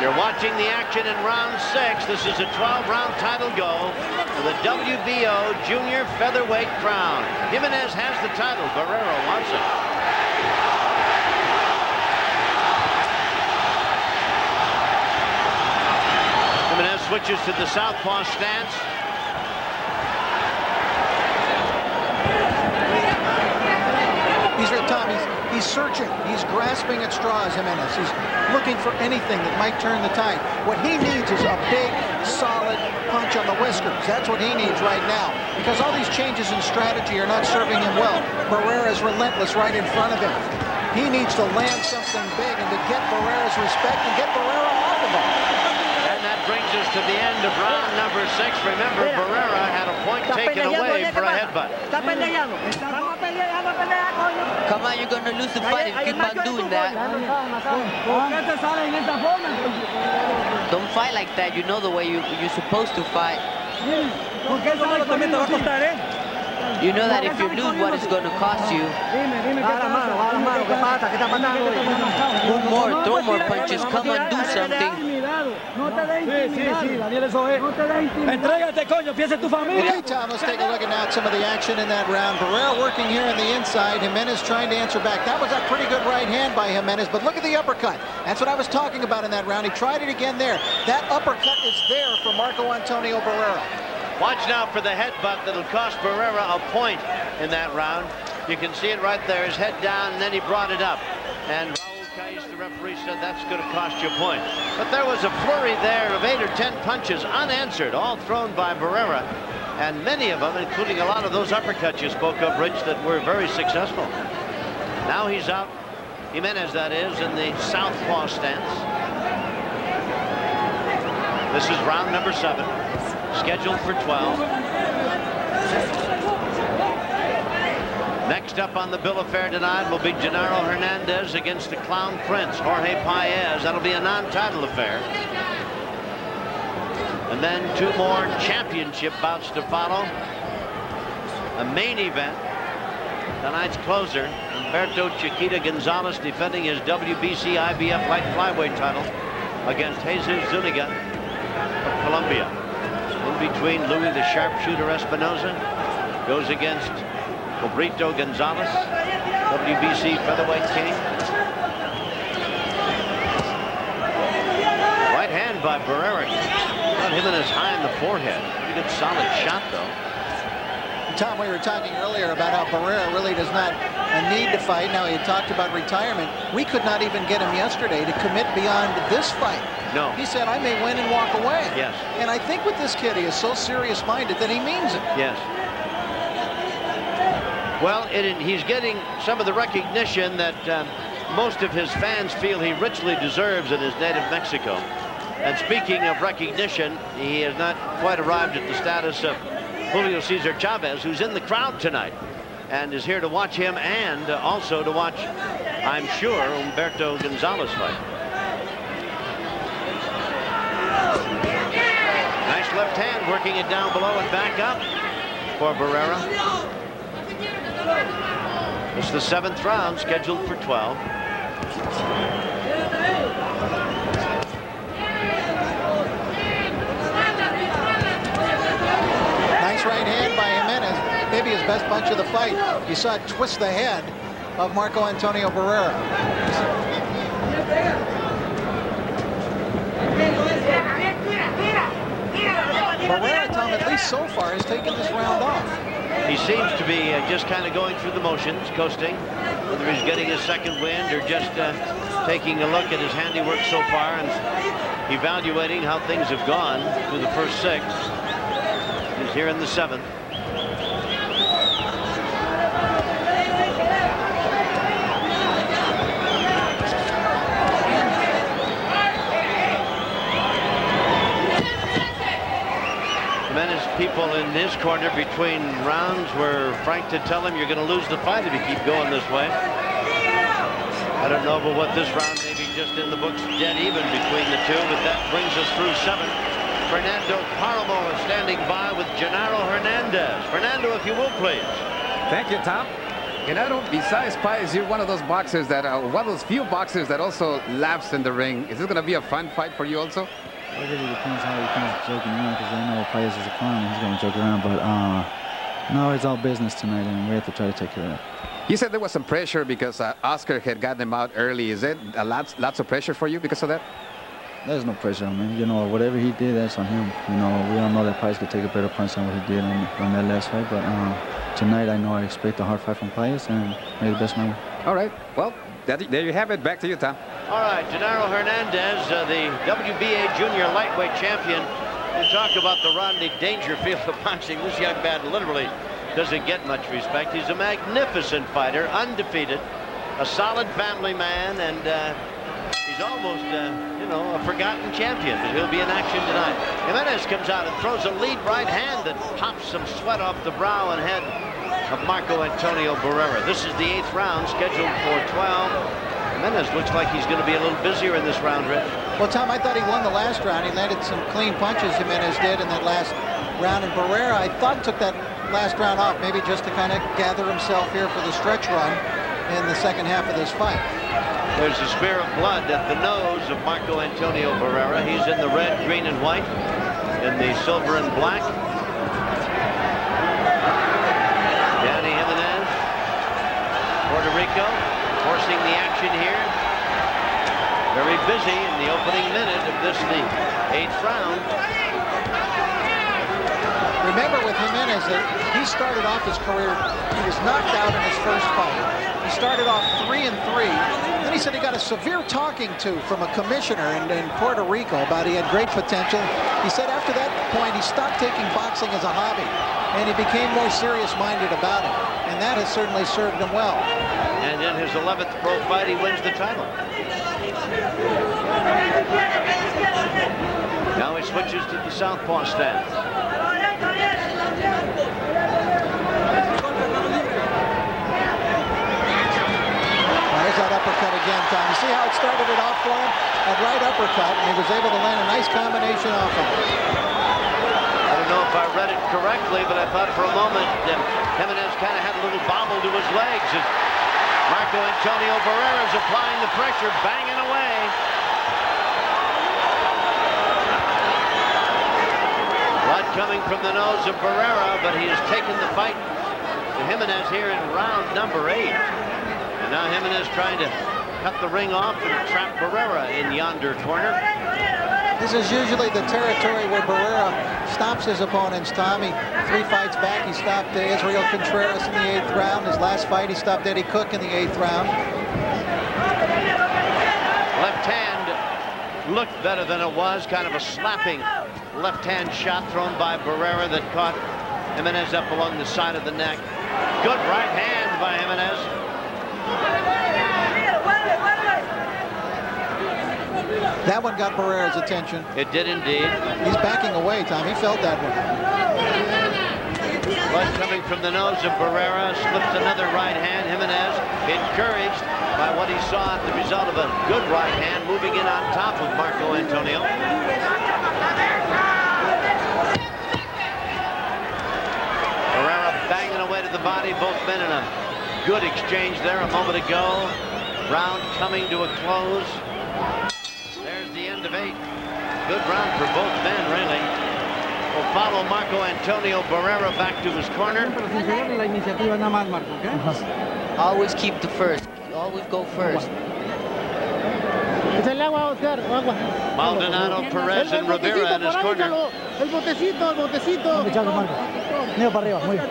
You're watching the action in round 6. This is a 12-round title go for the WBO Junior Featherweight crown. Jimenez has the title. Barrera wants it. Jimenez switches to the southpaw stance. He's searching. He's grasping at straws, Jimenez. He's looking for anything that might turn the tide. What he needs is a big, solid punch on the whiskers. That's what he needs right now, because all these changes in strategy are not serving him well. Barrera is relentless right in front of him. He needs to land something big and to get Barrera's respect and get Barrera off of him. And that brings us to the end of round number 6. Remember, Barrera had a point taken away for a headbutt. Come on, you're going to lose the fight if you keep on doing that. Don't fight like that. You know the way you're supposed to fight. You know that if you lose, what it's going to cost you. Move more, throw more punches, come on, do something. Okay, Tom, let's take a look at some of the action in that round. Barrera working here on the inside. Jimenez trying to answer back. That was a pretty good right hand by Jimenez, but look at the uppercut. That's what I was talking about in that round. He tried it again there. That uppercut is there for Marco Antonio Barrera. Watch now for the headbutt that'll cost Barrera a point in that round. You can see it right there, his head down, and then he brought it up. And Raul Cais, the referee, said that's going to cost you a point. But there was a flurry there of 8 or 10 punches unanswered, all thrown by Barrera. And many of them, including a lot of those uppercuts you spoke of, Rich, that were very successful. Now he's out, Jimenez that is, in the southpaw stance. This is round number 7. Scheduled for 12. Next up on the bill of fare tonight will be Genaro Hernandez against the Clown Prince, Jorge Paez. That'll be a non-title affair. And then 2 more championship bouts to follow. A main event, tonight's closer, Humberto Chiquita Gonzalez defending his WBC IBF light flyweight title against Jesus Zuniga of Colombia. In between, Louis the Sharpshooter Espinoza goes against Cobrito Gonzalez, WBC featherweight king. Right hand by Barrera. Got Jimenez high in the forehead. Pretty good solid shot, though. Tom, we were talking earlier about how Barrera really does not need to fight. Now, he talked about retirement. We could not even get him yesterday to commit beyond this fight. No. He said, I may win and walk away. Yes. And I think with this kid, he is so serious-minded that he means it. Yes. Well, he's getting some of the recognition that most of his fans feel he richly deserves in his native Mexico. And speaking of recognition, he has not quite arrived at the status of Julio Cesar Chavez, who's in the crowd tonight and is here to watch him and also to watch, I'm sure, Humberto Gonzalez fight. Nice left hand, working it down below and back up for Barrera. It's the 7th round, scheduled for 12. Nice right hand by Jimenez. Maybe his best punch of the fight. You saw it twist the head of Marco Antonio Barrera. Barrera, Tom, at least so far, has taken this round off. He seems to be just kind of going through the motions, coasting, whether he's getting his second wind or just taking a look at his handiwork so far and evaluating how things have gone through the first 6. He's here in the 7th. Jimenez people in his corner between rounds were frank to tell him you're going to lose the fight if you keep going this way. I don't know about what this round may be just in the books dead even between the two, but that brings us through 7. Fernando Paramo is standing by with Genaro Hernandez. Fernando, if you will, please. Thank you, Tom. Genaro, besides Paez, you're one of those boxers that one of those few boxers that also laughs in the ring. Is this going to be a fun fight for you also? It really depends how he comes joking around, because I know Paez is a clown and he's going to joke around, but no, it's all business tonight and we have to try to take care of that. You said there was some pressure because Oscar had gotten him out early. Is it lots of pressure for you because of that? There's no pressure on me. You know, whatever he did, that's on him. You know, we all know that Paez could take a better punch than what he did on that last fight, but tonight I know I expect a hard fight from Paez and make the best man win. All right, well, there you have it. Back to you, Tom. All right, Genaro Hernandez, the WBA junior lightweight champion. You talk about the Rodney Dangerfield of boxing. This young man literally doesn't get much respect. He's a magnificent fighter, undefeated, a solid family man, and he's almost, you know, a forgotten champion, but he'll be in action tonight. Jimenez comes out and throws a lead right hand that pops some sweat off the brow and head of Marco Antonio Barrera. This is the 8th round, scheduled for 12. Jimenez looks like he's going to be a little busier in this round, Rich. Well, Tom, I thought he won the last round. He landed some clean punches, Jimenez did, in that last round. And Barrera, I thought, took that last round off, maybe just to kind of gather himself here for the stretch run in the second half of this fight. There's a smear of blood at the nose of Marco Antonio Barrera. He's in the red, green, and white, in the silver and black. Danny Jimenez, Puerto Rico, forcing the action here. Very busy in the opening minute of this, the 8th round. Remember with Jimenez that he started off his career, he was knocked out in his first fight. He started off 3-3. Then he said he got a severe talking to from a commissioner in Puerto Rico about he had great potential. He said after that point he stopped taking boxing as a hobby and he became more serious-minded about it. And that has certainly served him well. And in his 11th pro fight, he wins the title. Now he switches to the southpaw stance. There's that uppercut again, Tom. You see how it started it off for him? That right uppercut, and he was able to land a nice combination off of it. I don't know if I read it correctly, but I thought for a moment Jimenez kind of had a little bobble to his legs as Marco Antonio Barrera is applying the pressure, banging away. Blood coming from the nose of Barrera, but he has taken the fight to Jimenez here in round number 8. And now Jimenez trying to cut the ring off and trap Barrera in yonder corner. This is usually the territory where Barrera stops his opponents, Tommy. 3 fights back, he stopped Israel Contreras in the 8th round. His last fight, he stopped Eddie Cook in the 8th round. Left hand looked better than it was. Kind of a slapping left hand shot thrown by Barrera that caught Jimenez up along the side of the neck. Good right hand by Jimenez. That one got Barrera's attention. It did indeed. He's backing away, Tom. He felt that one. Blood coming from the nose of Barrera. Slips another right hand. Jimenez, encouraged by what he saw at the result of a good right hand, moving in on top of Marco Antonio. Barrera banging away to the body. Both men in a good exchange there a moment ago. Round coming to a close. There's the end of 8. Good round for both men, really. Will follow Marco Antonio Barrera back to his corner. Always keep the first. Always go first. Maldonado, Perez, and Rivera in his corner. El botecito, el botecito. Neo para arriba, muy bien.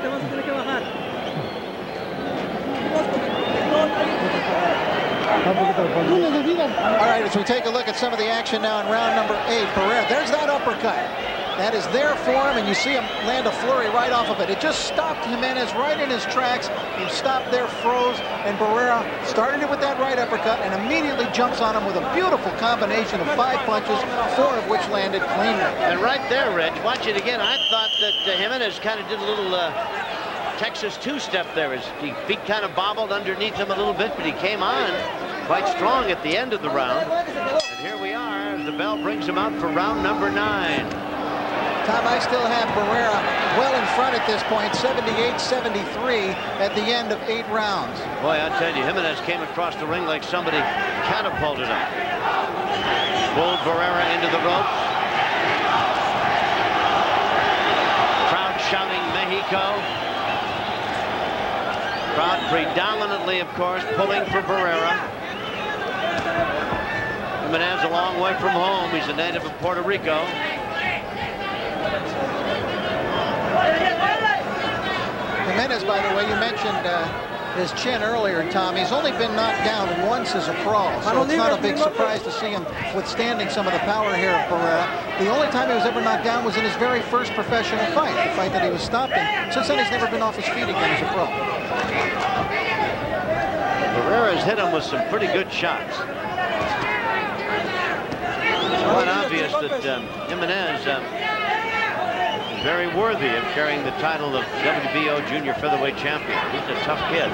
All right, as we take a look at some of the action now in round number 8, Barrera, there's that uppercut. That is there for him, and you see him land a flurry right off of it. It just stopped Jimenez right in his tracks. He stopped there, froze, and Barrera started it with that right uppercut and immediately jumps on him with a beautiful combination of 5 punches, 4 of which landed cleanly. And right there, Rich, watch it again. I thought that Jimenez kind of did a little Texas two-step there. His feet kind of bobbled underneath him a little bit, but he came on quite strong at the end of the round. And here we are as the bell brings him out for round number 9. Tom, I still have Barrera well in front at this point, 78-73 at the end of 8 rounds. Boy, I tell you, Jimenez came across the ring like somebody catapulted him. Pulled Barrera into the ropes. Crowd shouting Mexico. Crowd predominantly, of course, pulling for Barrera. Jimenez a long way from home. He's a native of Puerto Rico. Jimenez, by the way, you mentioned his chin earlier, Tom. He's only been knocked down once as a pro, so it's not a big surprise to see him withstanding some of the power here of Barrera. The only time he was ever knocked down was in his very first professional fight, the fight that he was stopped in. Since then, he's never been off his feet again as a pro. Barrera's hit him with some pretty good shots. It's quite obvious that Jimenez is very worthy of carrying the title of WBO Junior Featherweight Champion. He's a tough kid.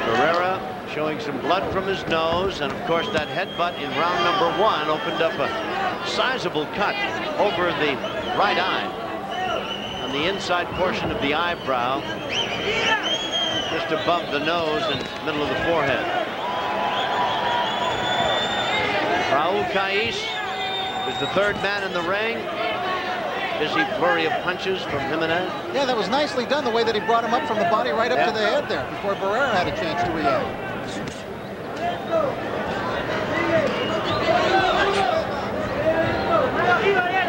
Barrera showing some blood from his nose, and of course that headbutt in round number 1 opened up a sizable cut over the right eye on the inside portion of the eyebrow, just above the nose and middle of the forehead. Raul Caiz is the 3rd man in the ring. Busy flurry of punches from Jimenez. Yeah, that was nicely done, the way that he brought him up from the body right up to the head there before Barrera had a chance to react.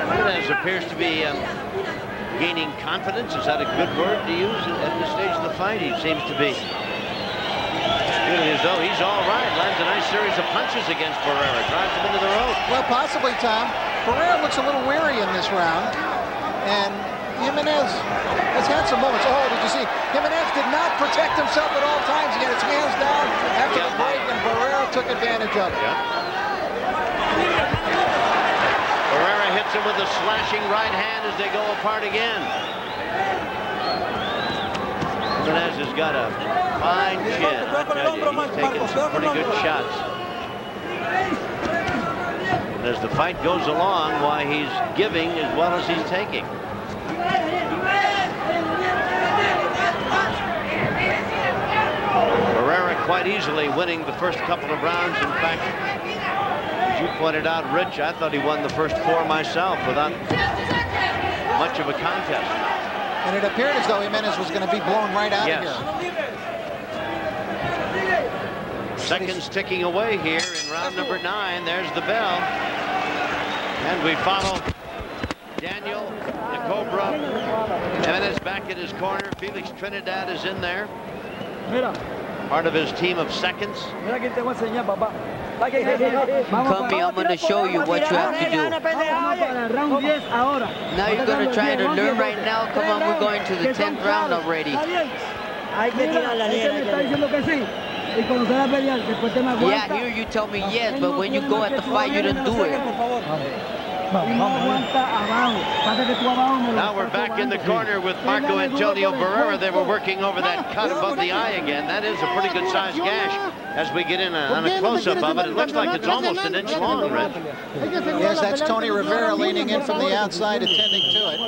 Jimenez appears to be gaining confidence. Is that a good word to use at this stage of the fight? He seems to be feeling as though he's all right. Lands a nice series of punches against Barrera. Drives him into the rope. Well, possibly, Tom. Barrera looks a little weary in this round. And Jimenez has had some moments. Oh, did you see? Jimenez did not protect himself at all times. He had his hands down after the break, and Barrera took advantage of it. Barrera hits him with a slashing right hand as they go apart again. Jimenez has got a fine chin. I tell you, he's taking some pretty good shots. And as the fight goes along, why, he's giving as well as he's taking. Barrera quite easily winning the first couple of rounds. In fact, as you pointed out, Rich, I thought he won the first 4 myself without much of a contest. And it appeared as though Jimenez was going to be blown right out of here. Seconds ticking away here in round number 9. There's the bell. And we follow Daniel, the Cobra. Jimenez back in his corner. Felix Trinidad is in there. Part of his team of seconds. Come here, I'm going to show you what you have to do. Now you're going to try to learn right now. Come on, we're going to the 10th round already. Yeah, here you tell me yes, but when you go at the fight, you don't do it. Now we're back in the corner with Marco Antonio Barrera. They were working over that cut above the eye again. That is a pretty good sized gash. As we get in on a close-up of it, it looks like it's almost an inch long, Rich. Yes, that's Tony Rivera leaning in from the outside, attending to it.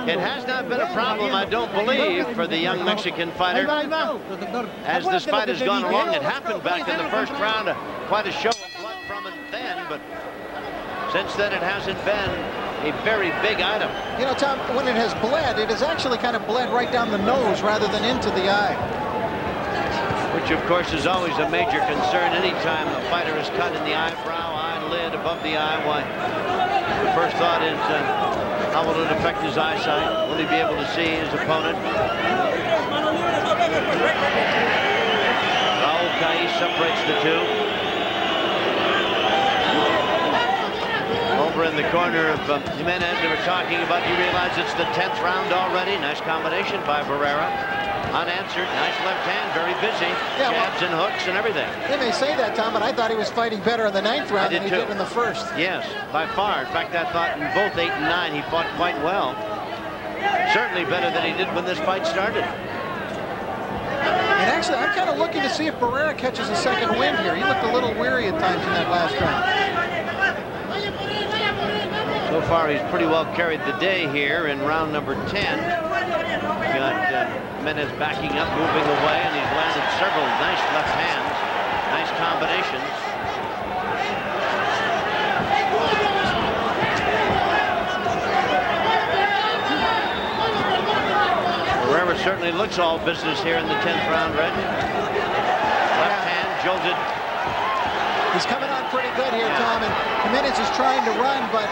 It has not been a problem, I don't believe, for the young Mexican fighter. As this fight has gone along, it happened back in the first round. Quite a show of blood from it then, but since then, it hasn't been a very big item. You know, Tom, when it has bled, it has actually kind of bled right down the nose rather than into the eye. Which, of course, is always a major concern anytime a fighter is cut in the eyebrow, eyelid, above the eye. Why, the first thought is, how will it affect his eyesight? Will he be able to see his opponent? separates the two. Over in the corner of Jimenez, they were talking about, you realize it's the 10th round already. Nice combination by Barrera. Unanswered, nice left hand, very busy. Yeah, jabs and hooks and everything. They may say that, Tom, but I thought he was fighting better in the 9th round than he did in the 1st. Yes, by far. In fact, I thought in both 8 and 9 he fought quite well. Certainly better than he did when this fight started. And actually, I'm kind of looking to see if Barrera catches a second wind here. He looked a little weary at times in that last round. So far, he's pretty well carried the day here in round number 10. Got Jimenez backing up, moving away, and he's landed several nice left hands. Nice combinations. Barrera certainly looks all business here in the 10th round, Red. Left hand jolted. He's coming on pretty good here, Tom, and Jimenez is trying to run, but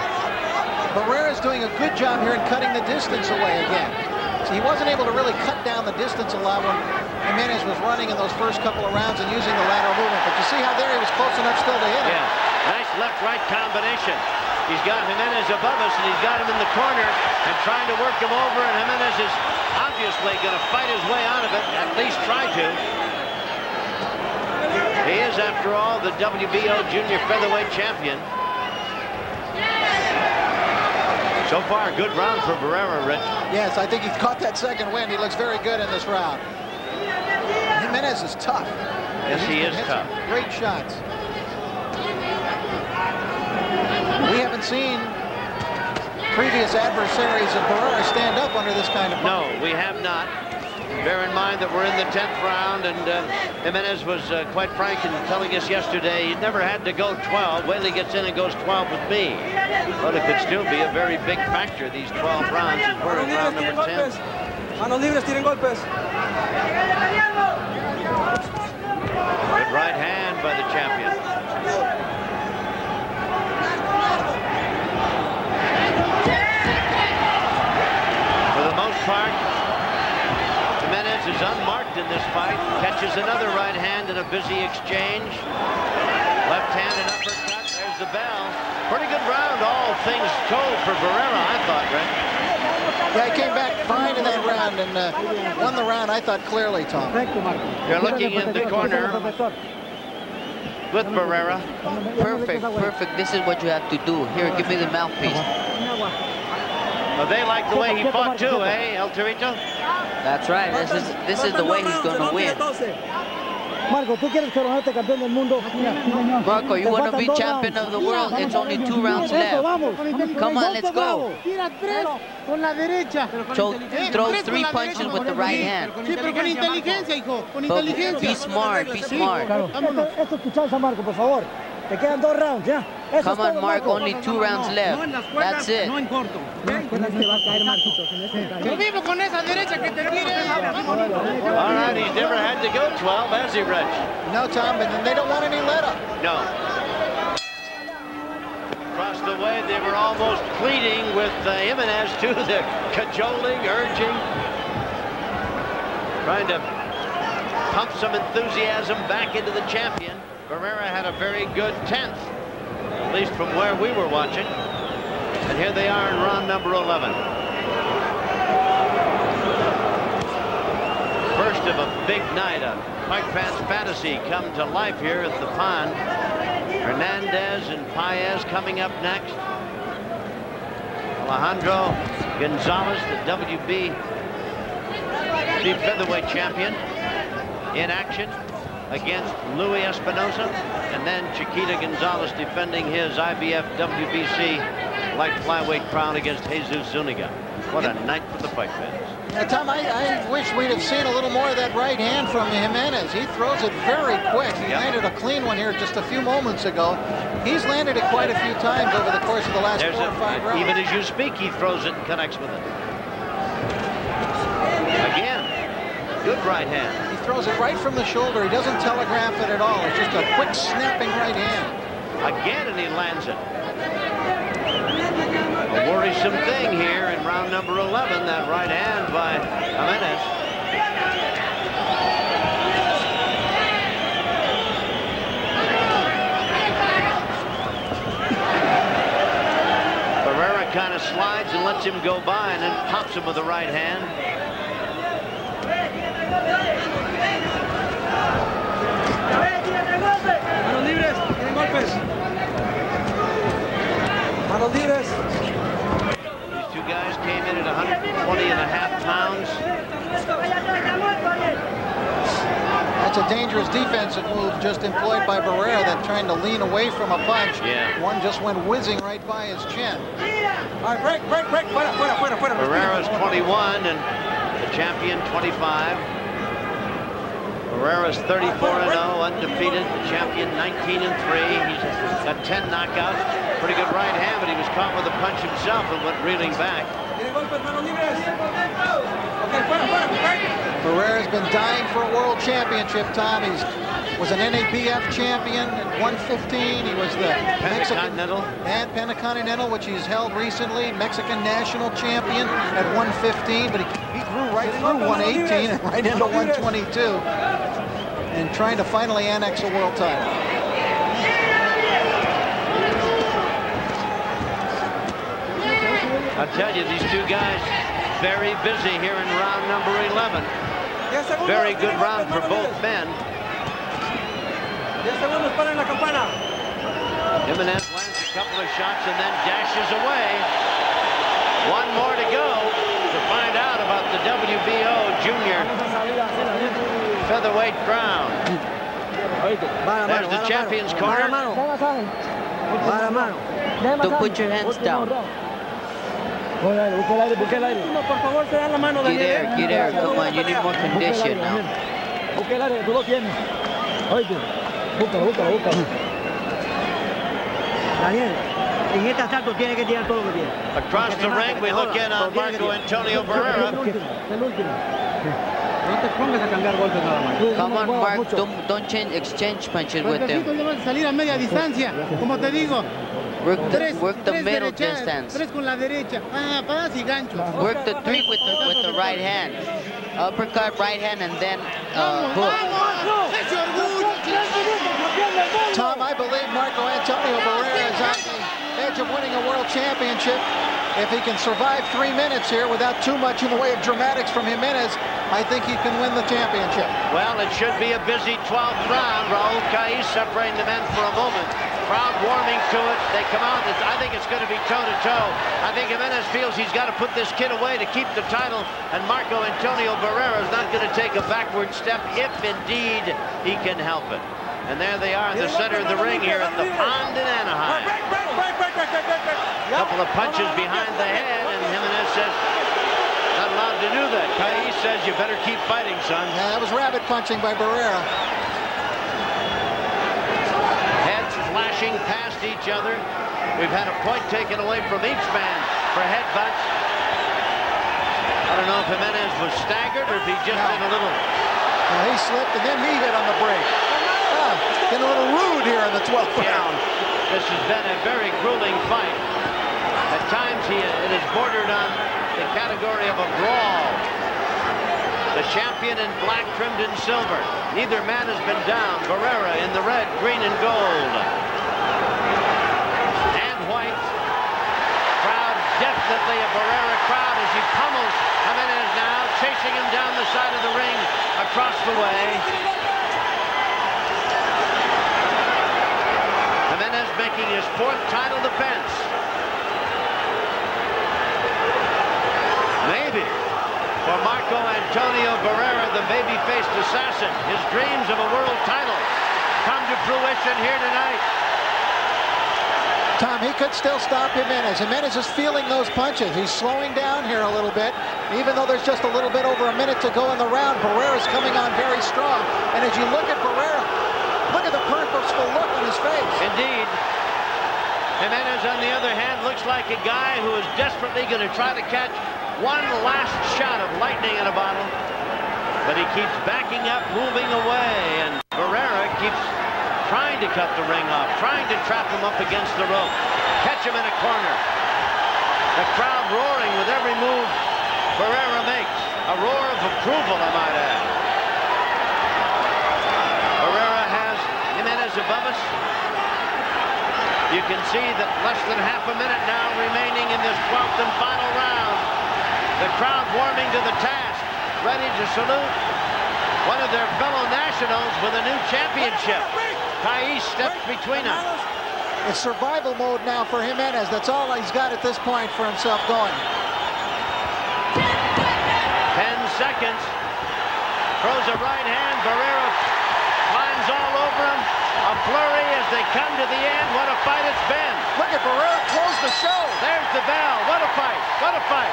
Barrera's doing a good job here in cutting the distance away again. So he wasn't able to really cut down the distance a lot when Jimenez was running in those first couple of rounds and using the lateral movement. But you see how there he was close enough still to hit him. Yeah, nice left-right combination. He's got Jimenez above us, and he's got him in the corner and trying to work him over, and Jimenez is obviously going to fight his way out of it, at least try to. He is, after all, the WBO junior featherweight champion. So far, a good round for Barrera, Rich. Yes, I think he caught that second wind. He looks very good in this round. Jimenez is tough. Yes, he is tough. Great shots. We haven't seen previous adversaries of Barrera stand up under this kind of punch. No, we have not. Bear in mind that we're in the 10th round, and Jimenez was quite frank in telling us yesterday he never had to go 12. Whaley gets in and goes 12 with me. But it could still be a very big factor, these 12 rounds, as we're in round number 10. Manos libres, tiren golpes. Good right hand by the champion. For the most part, Jimenez is unmarked in this fight. Catches another right hand in a busy exchange. Left hand and uppercut. There's the bell. Pretty good round, all things told, for Barrera, I thought, Red. Yeah, he came back fine in that round and won the round, I thought, clearly, Tom. You're looking in the corner with Barrera. Perfect, perfect. This is what you have to do. Here, give me the mouthpiece. Well, they like the way he fought too, eh, El Torito? That's right. This is the way he's going to win. Marco, ¿tú quieres coronarte campeón del mundo? Marco, you want to be champion of the world? It's only 2 rounds left. Come on, let's go. Throw 3 punches with the right hand. But be smart, be smart. Esto es tu chance, Marco, por favor. Te quedan 2 rounds, ¿ya? Come on, Mark, only 2 rounds left. That's it. All right, he's never had to go 12, has he, Rich? No, Tom, but they don't want any let-up. No. Across the way, they were almost pleading with Jimenez, too, the cajoling, urging, trying to pump some enthusiasm back into the champion. Barrera had a very good 10th, at least from where we were watching. And here they are in round number 11. First of a big night, a Fight Fans fantasy come to life here at the pond. Hernandez and Paez coming up next. Alejandro Gonzalez, the WBC featherweight champion, in action against Louis Espinosa, and then Chiquita Gonzalez defending his IBF WBC light flyweight crown against Jesus Zuniga. What a night for the Fight Fans. Now, Tom, I wish we'd have seen a little more of that right hand from Jimenez. He throws it very quick. He landed a clean one here just a few moments ago. He's landed it quite a few times over the course of the last 4 or 5 rounds. Even as you speak, he throws it and connects with it. Again, good right hand. He throws it right from the shoulder. He doesn't telegraph it at all. It's just a quick snapping right hand. Again, and he lands it. A worrisome thing here in round number 11, that right hand by Jimenez. kind of slides and lets him go by and then pops him with the right hand. Manos libres, tienen golpes. Manos libres. These two guys came in at 120.5 pounds. That's a dangerous defensive move just employed by Barrera, that trying to lean away from a punch. Yeah. One just went whizzing right by his chin. All right, break. Fuera, fuera, fuera, fuera. Barrera's 21 and the champion 25. Barrera's 34-0, undefeated. The champion 19-3. He's got 10 knockouts. Pretty good right hand, but he was caught with a punch himself and went reeling back. Barrera's been dying for a world championship, Tom. He was an NABF champion at 115. He was the Pentacontinental. And Pentacontinental, which he's held recently. Mexican national champion at 115, but he grew right through 118 and right into 122. And trying to finally annex a world title. I'll tell you, these two guys very busy here in round number 11. Very good round for both men. Jimenez lands a couple of shots and then dashes away. One more to go to find out about the WBO junior featherweight crown. There's the champion's corner. Don't put your hands down. Get air. Come on, you need more condition now. Across the ring, we look in on Marco Antonio Barrera. Come on, Mark, don't exchange punches with him. Work the middle distance. Work the three with the right hand. Uppercut, right hand, and then hook. Tom, I believe Marco Antonio Barrera is on the edge of winning a world championship. If he can survive 3 minutes here without too much in the way of dramatics from Jimenez, I think he can win the championship. Well, it should be a busy 12th round. Raul Caiz separating the men for a moment. Crowd warming to it. They come out. I think it's going to be toe-to-toe. I think Jimenez feels he's got to put this kid away to keep the title, and Marco Antonio Barrera is not going to take a backward step if indeed he can help it. And there they are in the center of the ring here at the Pond in Anaheim. A couple of punches behind the head, and Jimenez says, not allowed to do that. Caiz says, you better keep fighting, son. Yeah, that was rabbit punching by Barrera. Heads flashing past each other. We've had a point taken away from each man for headbutts. I don't know if Jimenez was staggered or if he just did a little... Well, he slipped and then he hit on the break. Been a little rude here in the 12th round. This has been a very grueling fight. At times it has bordered on the category of a brawl. The champion in black trimmed in silver. Neither man has been down. Barrera in the red, green, and gold. And white. Crowd, definitely a Barrera crowd as he pummels Jimenez now, chasing him down the side of the ring across the way. Jimenez making his 4th title defense. Maybe for Marco Antonio Barrera, the baby-faced assassin, his dreams of a world title come to fruition here tonight. Tom, he could still stop Jimenez. Jimenez is feeling those punches. He's slowing down here a little bit. Even though there's just a little bit over a minute to go in the round, Barrera's coming on very strong. And as you look at Barrera, look at the purposeful look on his face. Indeed. Jimenez, on the other hand, looks like a guy who is desperately going to try to catch one last shot of lightning in a bottle. But he keeps backing up, moving away, and Barrera keeps trying to cut the ring off, trying to trap him up against the rope, catch him in a corner. The crowd roaring with every move Barrera makes. A roar of approval, I might add. Barrera has Jimenez above us. You can see that less than half a minute now remaining in this 12th and final round. The crowd warming to the task, ready to salute one of their fellow nationals with a new championship. Kais steps between them. It's survival mode now for Jimenez. That's all he's got at this point for himself going. 10 seconds. Throws a right hand. Barrera climbs all over him. A flurry as they come to the end. What a fight it's been. Look at Barrera close the show. There's the bell. What a fight. What a fight.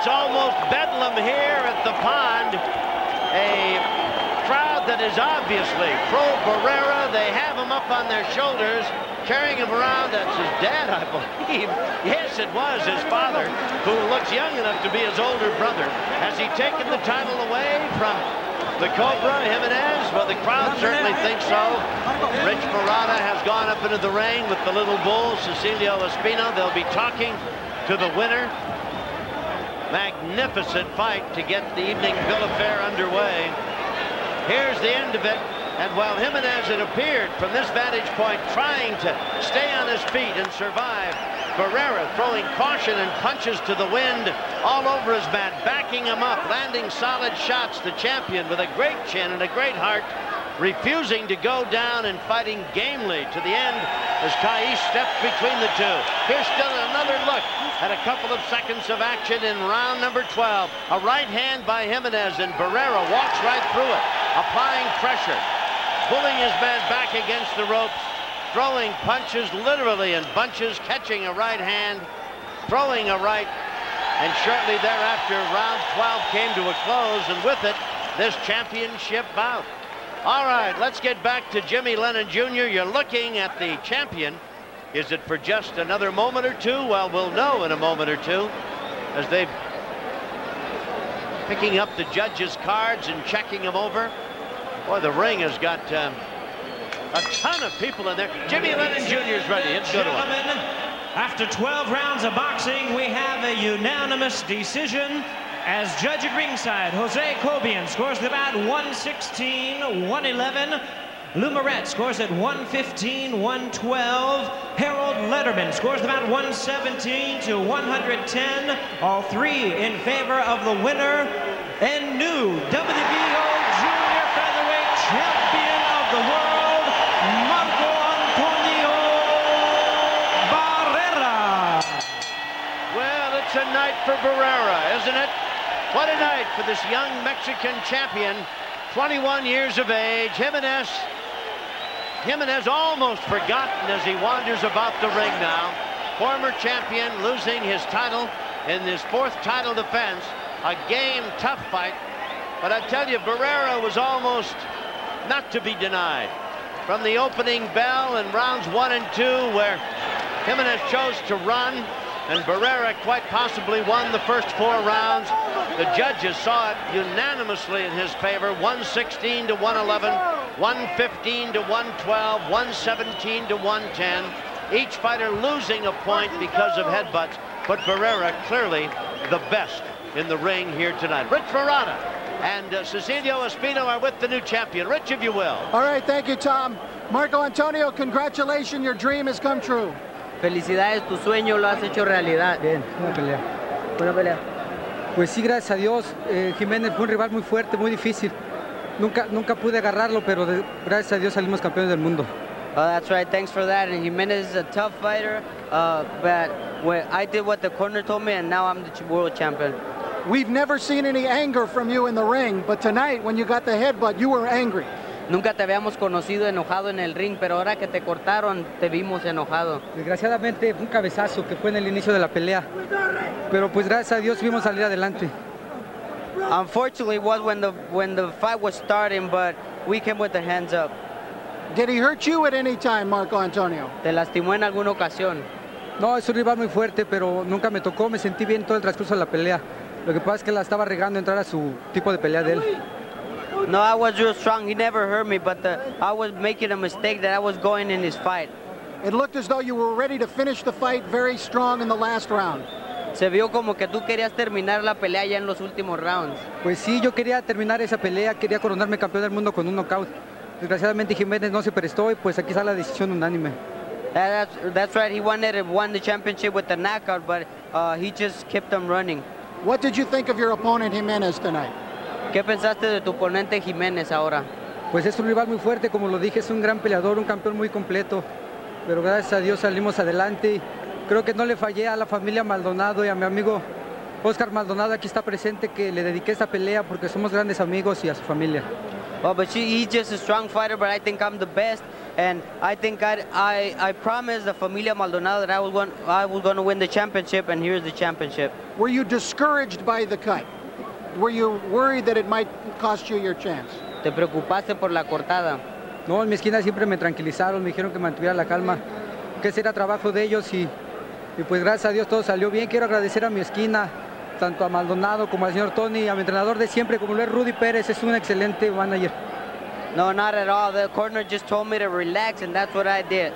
It's almost bedlam here at the pond. A crowd that is obviously pro-Barrera. They have him up on their shoulders, carrying him around. That's his dad, I believe. Yes, it was his father, who looks young enough to be his older brother. Has he taken the title away from the Cobra, Jimenez? Well, the crowd certainly thinks so. Rich Barrera has gone up into the ring with the little bull, Cecilio Espino. They'll be talking to the winner. Magnificent fight to get the evening bill of fare underway. Here's the end of it. And while Jimenez, it appeared from this vantage point, trying to stay on his feet and survive, Barrera throwing caution and punches to the wind all over his mat, backing him up, landing solid shots. The champion with a great chin and a great heart, refusing to go down and fighting gamely to the end as Kais steps between the two. Here's still another look at a couple of seconds of action in round number 12. A right hand by Jimenez, and Barrera walks right through it, applying pressure, pulling his man back against the ropes, throwing punches literally in bunches, catching a right hand, throwing a right, and shortly thereafter round 12 came to a close, and with it this championship bout. All right, let's get back to Jimmy Lennon Jr. You're looking at the champion. Is it for just another moment or two? Well, we'll know in a moment or two as they're picking up the judges' cards and checking them over. Boy, the ring has got a ton of people in there. Jimmy Lennon Jr. is ready. It's good. Gentlemen, after 12 rounds of boxing, we have a unanimous decision. As judge at ringside, Jose Cobian scores the bout 116-111. Lou Moret scores at 115-112. Harold Letterman scores the bout 117-110. All three in favor of the winner and new WBO Junior Featherweight Champion of the World, Marco Antonio Barrera. Well, it's a night for Barrera, isn't it? What a night for this young Mexican champion, 21 years of age. Jimenez almost forgotten as he wanders about the ring now. Former champion losing his title in his 4th title defense. A game, tough fight. But I tell you, Barrera was almost not to be denied. From the opening bell in rounds 1 and 2, where Jimenez chose to run, and Barrera quite possibly won the first 4 rounds. The judges saw it unanimously in his favor, 116-111, 115-112, 117-110. Each fighter losing a point because of headbutts, but Barrera clearly the best in the ring here tonight. Rich Barrera and Cecilio Espino are with the new champion. Rich, if you will. All right, thank you, Tom. Marco Antonio, congratulations, your dream has come true. Felicidades, tu sueño lo has hecho realidad. Bien, buena pelea. Buena pelea. Pues sí, gracias a Dios. Jiménez fue un rival muy fuerte, muy difícil. Nunca pude agarrarlo, pero gracias a Dios salimos campeones del mundo. Oh, that's right. Thanks for that. And Jimenez is a tough fighter, but I did what the corner told me, and now I'm the world champion. We've never seen any anger from you in the ring, but tonight, when you got the headbutt, you were angry. Nunca te habíamos conocido enojado en el ring, pero ahora que te cortaron, te vimos enojado. Desgraciadamente, un cabezazo que fue en el inicio de la pelea, pero pues gracias a Dios pudimos salir adelante. Unfortunately, it was when the fight was starting, but we came with the hands up. Did he hurt you at any time, Marco Antonio? ¿Te lastimó en alguna ocasión? No, es un rival muy fuerte, pero nunca me tocó. Me sentí bien todo el transcurso de la pelea. Lo que pasa es que la estaba regando entrar a su tipo de pelea de él. No, I was real strong. He never hurt me, but I was making a mistake that I was going in his fight. It looked as though you were ready to finish the fight very strong in the last round. Se vio como que tú querías terminar la pelea ya en los últimos rounds. Pues sí, yo quería terminar esa pelea, quería coronarme campeón del mundo con un knockout. Desgraciadamente Jimenez no se prestó y pues aquí está la decisión unánime. That's right. He won the championship with the knockout, but he just kept on running. What did you think of your opponent Jimenez tonight? ¿Qué pensaste de tu oponente Jimenez ahora? Pues es un rival muy fuerte, como lo dije, es un gran peleador, un campeón muy completo. Pero gracias a Dios salimos adelante. Creo que no le fallé a la familia Maldonado y a mi amigo Oscar Maldonado, aquí está presente, que le dediqué esta pelea porque somos grandes amigos y a su familia. Well, but he's just a strong fighter, but I think I'm the best. And I think I promised the familia Maldonado that I was going to win the championship, and here's the championship. Were you discouraged by the cut? Were you worried that it might cost you your chance? ¿Te preocupaste por la cortada? No, en mi esquina siempre me tranquilizaron, me dijeron que mantuviera la calma, que ese era trabajo de ellos y pues gracias a Dios todo salió bien. Quiero agradecer a mi esquina, tanto a Maldonado como al señor Tony, a mi entrenador de siempre, como lo es Rudy Pérez, es un excelente manager. No, not at all. The corner just told me to relax, and that's what I did.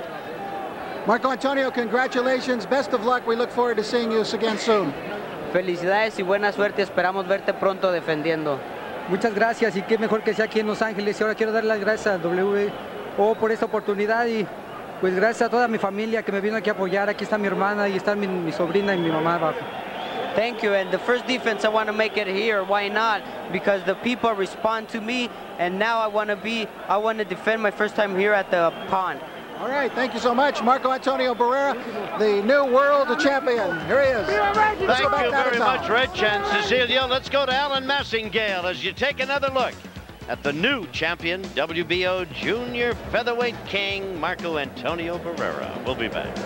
Marco Antonio, congratulations. Best of luck. We look forward to seeing you again soon. Felicidades y buena suerte. Esperamos verte pronto defendiendo. Muchas gracias y qué mejor que sea aquí en Los Ángeles. Y ahora quiero dar las gracias a WO por esta oportunidad y pues gracias a toda mi familia que me vino aquí a apoyar. Aquí está mi hermana y está mi sobrina y mi mamá abajo. Thank you, and the first defense I want to make it here. Why not? Because the people respond to me, and now I want to defend my first time here at the pond. All right, thank you so much, Marco Antonio Barrera, the new world champion. Here he is. Thank you very much, Rich and Cecilia. Let's go to Alan Massingale as you take another look at the new champion, WBO Junior Featherweight King, Marco Antonio Barrera. We'll be back.